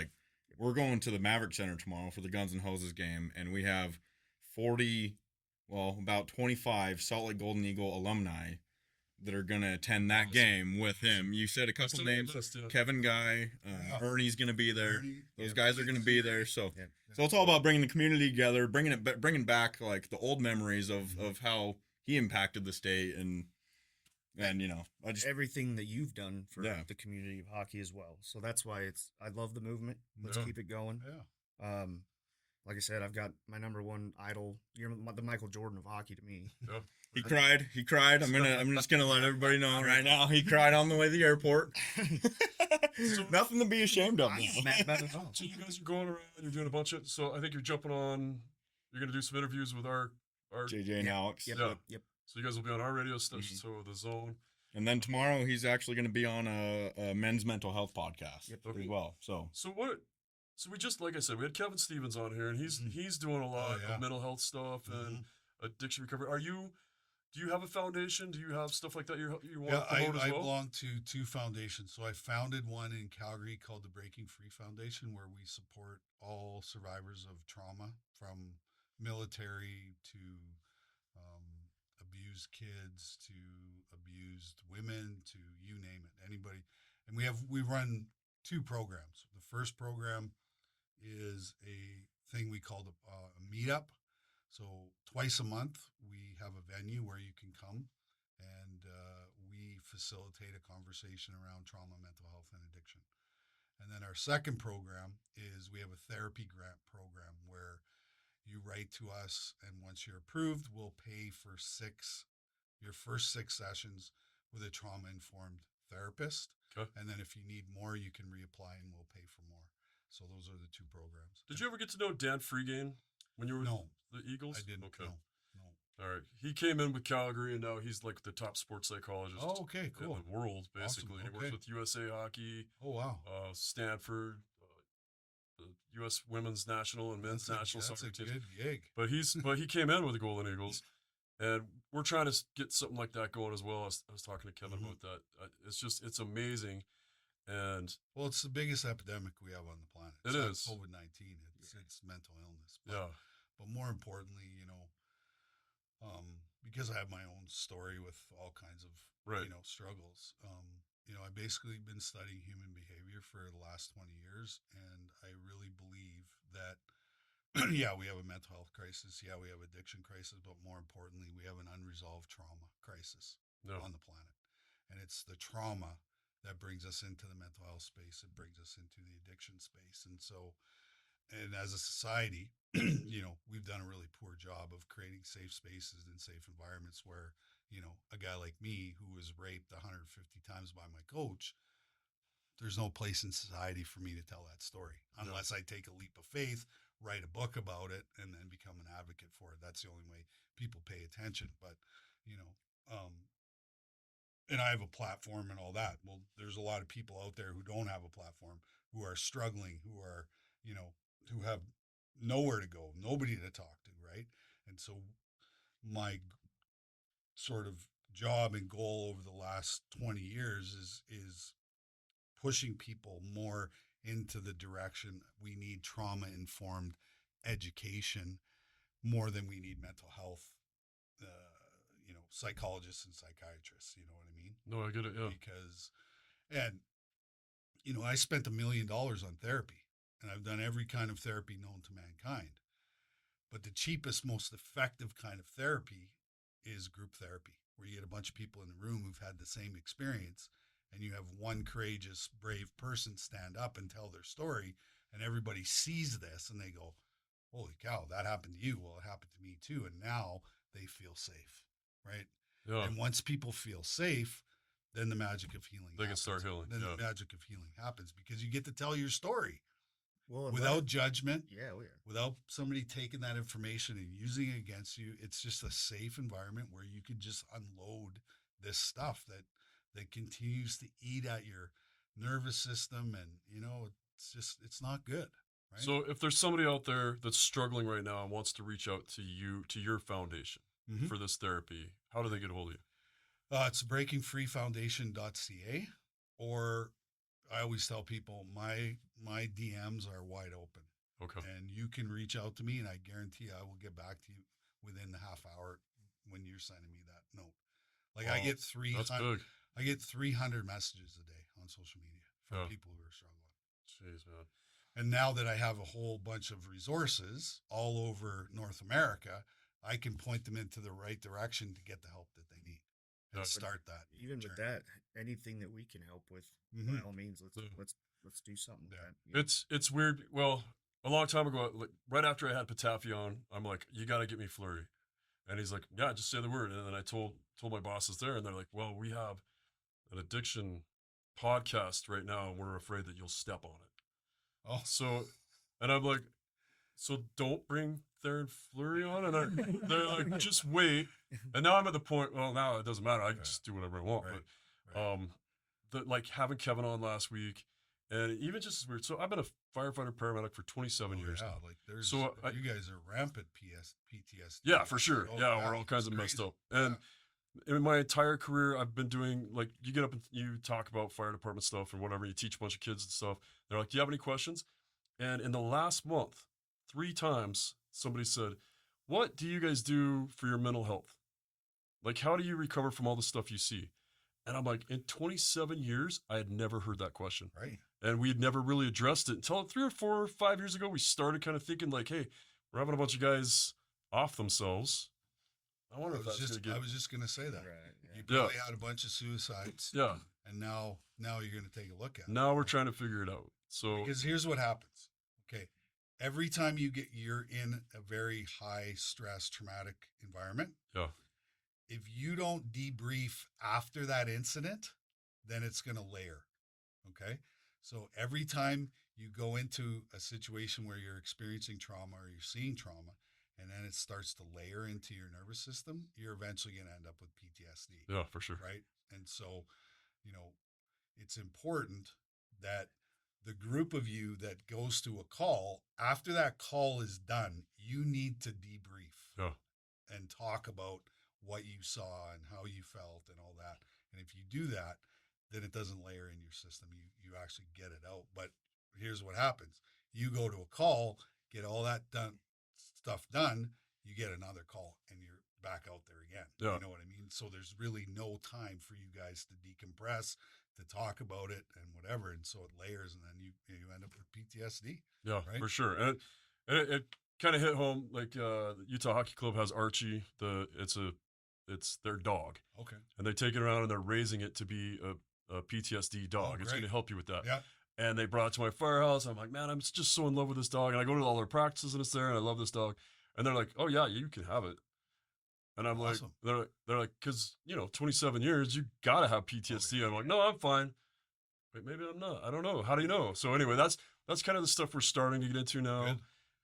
we're going to the Maverick Center tomorrow for the Guns and Hoses game, and we have about 25 Salt Lake Golden Eagle alumni that are going to attend that game with him. You said a couple names. Kevin Guy, Ernie's going to be there. Those guys are going to be there. So it's all about bringing the community together, bringing back the old memories of how he impacted the state and everything that you've done for the community of hockey as well. So that's why I love the movement. Let's keep it going. Yeah. Like I said, I've got my number one idol. You're the Michael Jordan of hockey to me. Yeah. He cried. I'm just gonna let everybody know right now. He cried on the way to the airport. Nothing to be ashamed of. So you guys are going around. You're doing a bunch of. So I think you're jumping on. You're gonna do some interviews with our JJ and Alex. Yep. So you guys will be on our radio station. So the Zone. And then tomorrow he's actually going to be on a men's mental health podcast as well. So what? So we just, like I said, we had Kevin Stevens on here, and he's doing a lot of mental health stuff and addiction recovery. Do you have a foundation? Do you have stuff like that you want to promote as well? I belong to 2 foundations. So I founded one in Calgary called the Breaking Free Foundation, where we support all survivors of trauma, from military to abused kids to abused women to you name it, anybody. And we run 2 programs. The first program is a thing we call a meetup. So twice a month, we have a venue where you can come, and we facilitate a conversation around trauma, mental health, and addiction. And then our second program is we have a therapy grant program where you write to us, and once you're approved, we'll pay for your first 6 sessions with a trauma-informed therapist. Okay. And then if you need more, you can reapply, and we'll pay for more. So those are the 2 programs. Did you ever get to know Dan Freegain when you were with the Eagles? I didn't. Okay. No. All right. He came in with Calgary, and now he's the top sports psychologist okay, cool. in the world, basically. Awesome. He works with USA Hockey. Oh, wow. Stanford, the U.S. Women's National and Men's National Soccer teams. That's a good gig. But he came in with the Golden Eagles. And we're trying to get something like that going as well. I was talking to Kevin about that. It's amazing. And well, it's the biggest epidemic we have on the planet. It is. COVID-19. It's mental illness. But, yeah, but more importantly, because I have my own story with all kinds of, Right. struggles. I've basically been studying human behavior for the last 20 years, and I really believe that, yeah, we have a mental health crisis. Yeah, we have addiction crisis, but more importantly, we have an unresolved trauma crisis no, on the planet. And it's the trauma that brings us into the mental health space. It brings us into the addiction space. And as a society, we've done a really poor job of creating safe spaces and safe environments where, a guy like me who was raped 150 times by my coach, there's no place in society for me to tell that story unless I take a leap of faith, write a book about it, and then become an advocate for it. That's the only way people pay attention. But, and I have a platform and all that. Well, there's a lot of people out there who don't have a platform, who are struggling, who have nowhere to go, nobody to talk to, right? And so my sort of job and goal over the last 20 years is pushing people more into the direction we need trauma informed education more than we need mental health psychologists and psychiatrists, you know what I mean? no, I get it. Yeah, Because I spent $1 million on therapy, and I've done every kind of therapy known to mankind. But the cheapest, most effective kind of therapy is group therapy, where you get a bunch of people in the room who've had the same experience, and you have one courageous, brave person stand up and tell their story, and everybody sees this and they go, holy cow, that happened to you. Well, it happened to me too. And now they feel safe, right? yeah. And once people feel safe, then the magic of healing They can happens. start healing. Then Yeah. the magic of healing happens because you get to tell your story Well, and without judgment, yeah, we are. without somebody taking that information and using it against you. It's just a safe environment where you can just unload this stuff that continues to eat at your nervous system, and it's not good, right? So if there's somebody out there that's struggling right now and wants to reach out to you, to your foundation Mhm. for this therapy, how do they get a hold of you? It's breakingfreefoundation.ca, or I always tell people my DMs are wide open, Okay. and you can reach out to me, and I guarantee I will get back to you within the half hour when you're sending me that note. Like I Wow, get That's 300, big. I get 300 messages a day on social media from Yeah. people who are struggling. Jeez, man. And now that I have a whole bunch of resources all over North America, I can point them into the right direction to get the help that they need and Yeah. start that. Even with journey. that, anything that we can help with, Mhm. by all means, Yeah. let's do something with Yeah. that. you know? It's weird. Well, a long time ago, like, right after I had Patafi on, I'm like, you got to get me Fleury. And he's like, yeah, just say the word. And then I told my bosses there, and they're like, well, we have an addiction podcast right now, and we're afraid that you'll step on it. Oh, So, and I'm like, so don't bring Theron Fleury on. And they're like, just wait. And now I'm at the point, well, now it doesn't matter. I can just do whatever I want. Right, But like having Kevin on last week, and even just as weird. So I've been a firefighter paramedic for 27 years yeah, now. like there's So you guys are rampant PTSD. Yeah, for sure. Oh, Yeah, we're all kinds it's of messed crazy. up. And in my entire career, I've been doing, like, you get up and you talk about fire department stuff and whatever. You teach a bunch of kids and stuff. They're like, do you have any questions? And in the last month, 3 times, somebody said, what do you guys do for your mental health? Like, how do you recover from all the stuff you see? And I'm like, in 27 years, I had never heard that question. Right. And we had never really addressed it until 3 or 4 or 5 years ago. We started kind of thinking like, hey, we're having a bunch of guys off themselves. I wonder if that's going to get. I was just going to say that. Right, yeah. You probably had a bunch of suicides. Yeah. And now you're going to take a look at it. Now we're trying to figure it out. So Because here's what happens. Okay. Every time you're in a very high stress, traumatic environment. Yeah. If you don't debrief after that incident, then it's going to layer. Okay. So every time you go into a situation where you're experiencing trauma or you're seeing trauma, and then it starts to layer into your nervous system, you're eventually going to end up with PTSD. Yeah, for sure. Right. And so, it's important that the group of you that goes to a call, after that call is done, you need to debrief Yeah. and talk about what you saw and how you felt and all that. And if you do that, then it doesn't layer in your system. You actually get it out. But here's what happens. You go to a call, get all that stuff done, you get another call and you're back out there again. Yeah. You know what I mean? So there's really no time for you guys to decompress, to talk about it and whatever. And so it layers and then you end up with PTSD. Yeah, right? for sure. And it kind of hit home. Like the Utah Hockey Club has Archie. It's their dog, Okay. and they take it around and they're raising it to be a PTSD dog. It's going great. to help you with that. Yeah. And they brought it to my firehouse. I'm like, man, I'm just so in love with this dog. And I go to all their practices and it's there, and I love this dog. And they're like, oh yeah, you can have it. And I'm Awesome. like, they're like, because 27 years, you gotta have PTSD. I'm like, no, I'm fine. Wait, maybe I'm not. I don't know. How do you know? So anyway, that's kind of the stuff we're starting to get into now.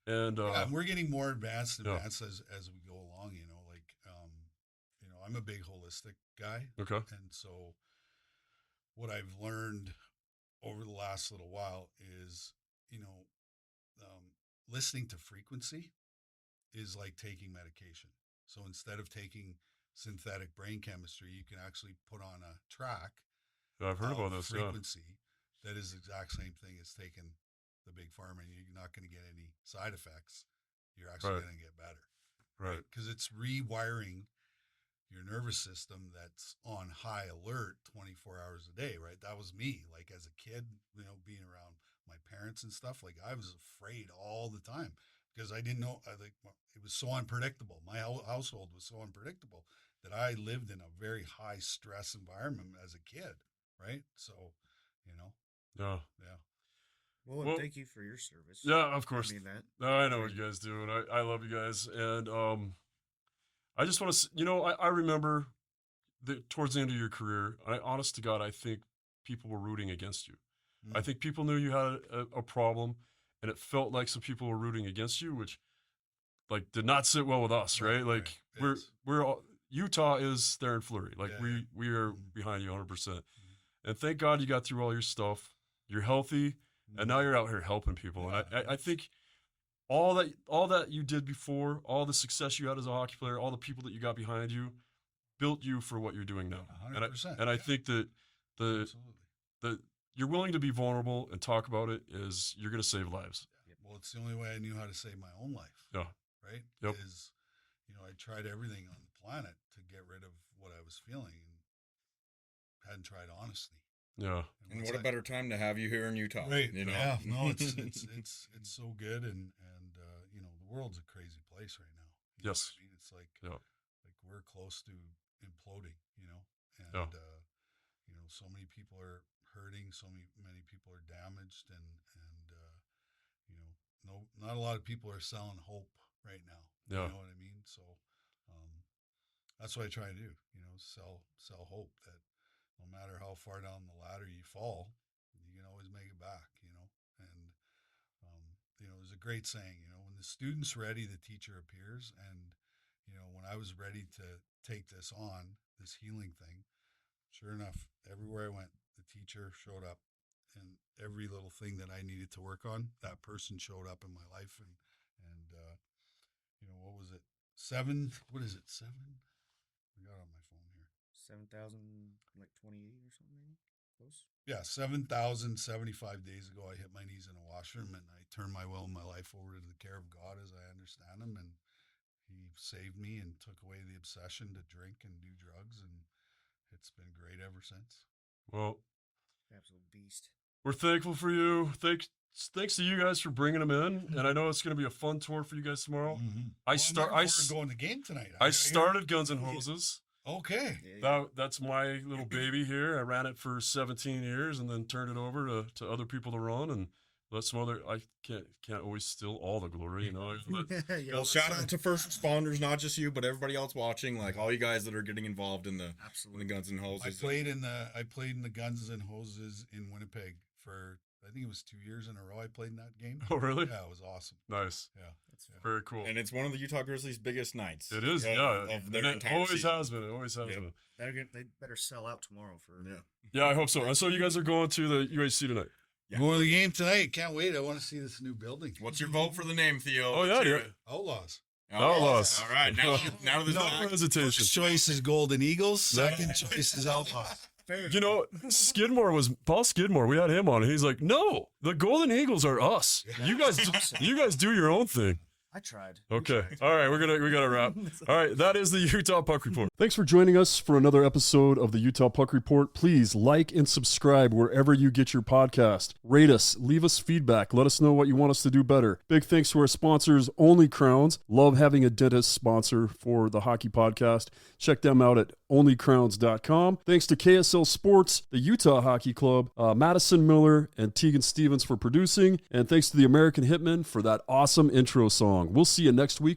Good. And and we're getting more advanced yeah. as we go along. I'm a big holistic guy. Okay. And so what I've learned over the last little while is, listening to frequency is like taking medication. So instead of taking synthetic brain chemistry, you can actually put on a track. I've heard about this. Frequency that is the exact same thing as taking the big pharma. You're not going to get any side effects. You're actually going to get better. Right. Because it's rewiring your nervous system that's on high alert 24 hours a day, right? That was me. Like as a kid, being around my parents and stuff, like I was afraid all the time because I didn't know, it was so unpredictable. My household was so unpredictable that I lived in a very high stress environment as a kid, right? So, Yeah. Yeah. Well, thank you for your service. Yeah, of course. I mean that. No, I know what you guys do, and I love you guys. And I just want to, I remember towards the end of your career, honest to God, I think people were rooting against you. I think people knew you had a problem, and it felt like some people were rooting against you, which like did not sit well with us, right? Like we're all, Utah is Theo Fleury. Like we are behind you 100%. And thank God you got through all your stuff. You're healthy, and now you're out here helping people. And I think all that you did before, all the success you had as a hockey player, all the people that you got behind you, built you for what you're doing now. 100%. And I think that the you're willing to be vulnerable and talk about it is you're going to save lives. Well, it's the only way I knew how to save my own life. Yeah. Right? Yep. Is, I tried everything on the planet to get rid of what I was feeling and hadn't tried honesty. Yeah. And what a better time to have you here in Utah. Right. Yeah. No, it's so good. And the world's a crazy place right now. You know Yes. what I mean? It's like we're close to imploding, and, so many people are hurting. So many people are damaged and not a lot of people are selling hope right now. Yeah. You know what I mean? So, that's what I try to do, sell hope that no matter how far down the ladder you fall, you can always make it back, and, there's a great saying, when the student's ready, the teacher appears. And, when I was ready to take this on, this healing thing, sure enough, everywhere I went, the teacher showed up, and every little thing that I needed to work on, that person showed up in my life. And what was it? 7? What is it? 7? I got it on my phone here. 7,028 or something, maybe? Close. Yeah, 7,075 days ago, I hit my knees in a washroom and I turned my will and my life over to the care of God as I understand Him. And He saved me and took away the obsession to drink and do drugs. And it's been great ever since. Well, absolute beast. We're thankful for you. Thanks to you guys for bringing them in. And I know it's going to be a fun tour for you guys tomorrow. Mm-hmm. I going to the game tonight. I started Guns and Hoses. Okay. That's my little baby here. I ran it for 17 years and then turned it over to other people to run and let some other. I can't always steal all the glory, Well, shout out to first responders, not just you, but everybody else watching, like all you guys that are getting involved in the Guns and Hoses. I played in the Guns and Hoses in Winnipeg for, I think it was 2 years in a row I played in that game. Oh, really? Yeah, it was awesome. Nice. Yeah. Very cool. And it's one of the Utah Grizzlies' biggest nights. It is, Of their it entire always season. has been. It always has been. They better sell out tomorrow for. Yeah, I hope so. And so you guys are going to the UHC tonight. Yeah. Going to the game tonight. Can't wait. I want to see this new building. What's your vote for the name, Theo? Oh, yeah. Outlaws. Outlaws. All right, now there's No no hesitation. First choice is Golden Eagles. Second choice is Outlaws. You know, Paul Skidmore. We had him on, and he's like, "No, the Golden Eagles are us. You guys do your own thing." I tried. Okay. All right. We gotta wrap. All right. That is the Utah Puck Report. Thanks for joining us for another episode of the Utah Puck Report. Please like and subscribe wherever you get your podcast. Rate us, leave us feedback. Let us know what you want us to do better. Big thanks to our sponsors, Only Crowns. Love having a dentist sponsor for the hockey podcast. Check them out at onlycrowns.com. Thanks to KSL Sports, the Utah Hockey Club, Madison Miller, and Tegan Stevens for producing. And thanks to the American Hitmen for that awesome intro song. We'll see you next week.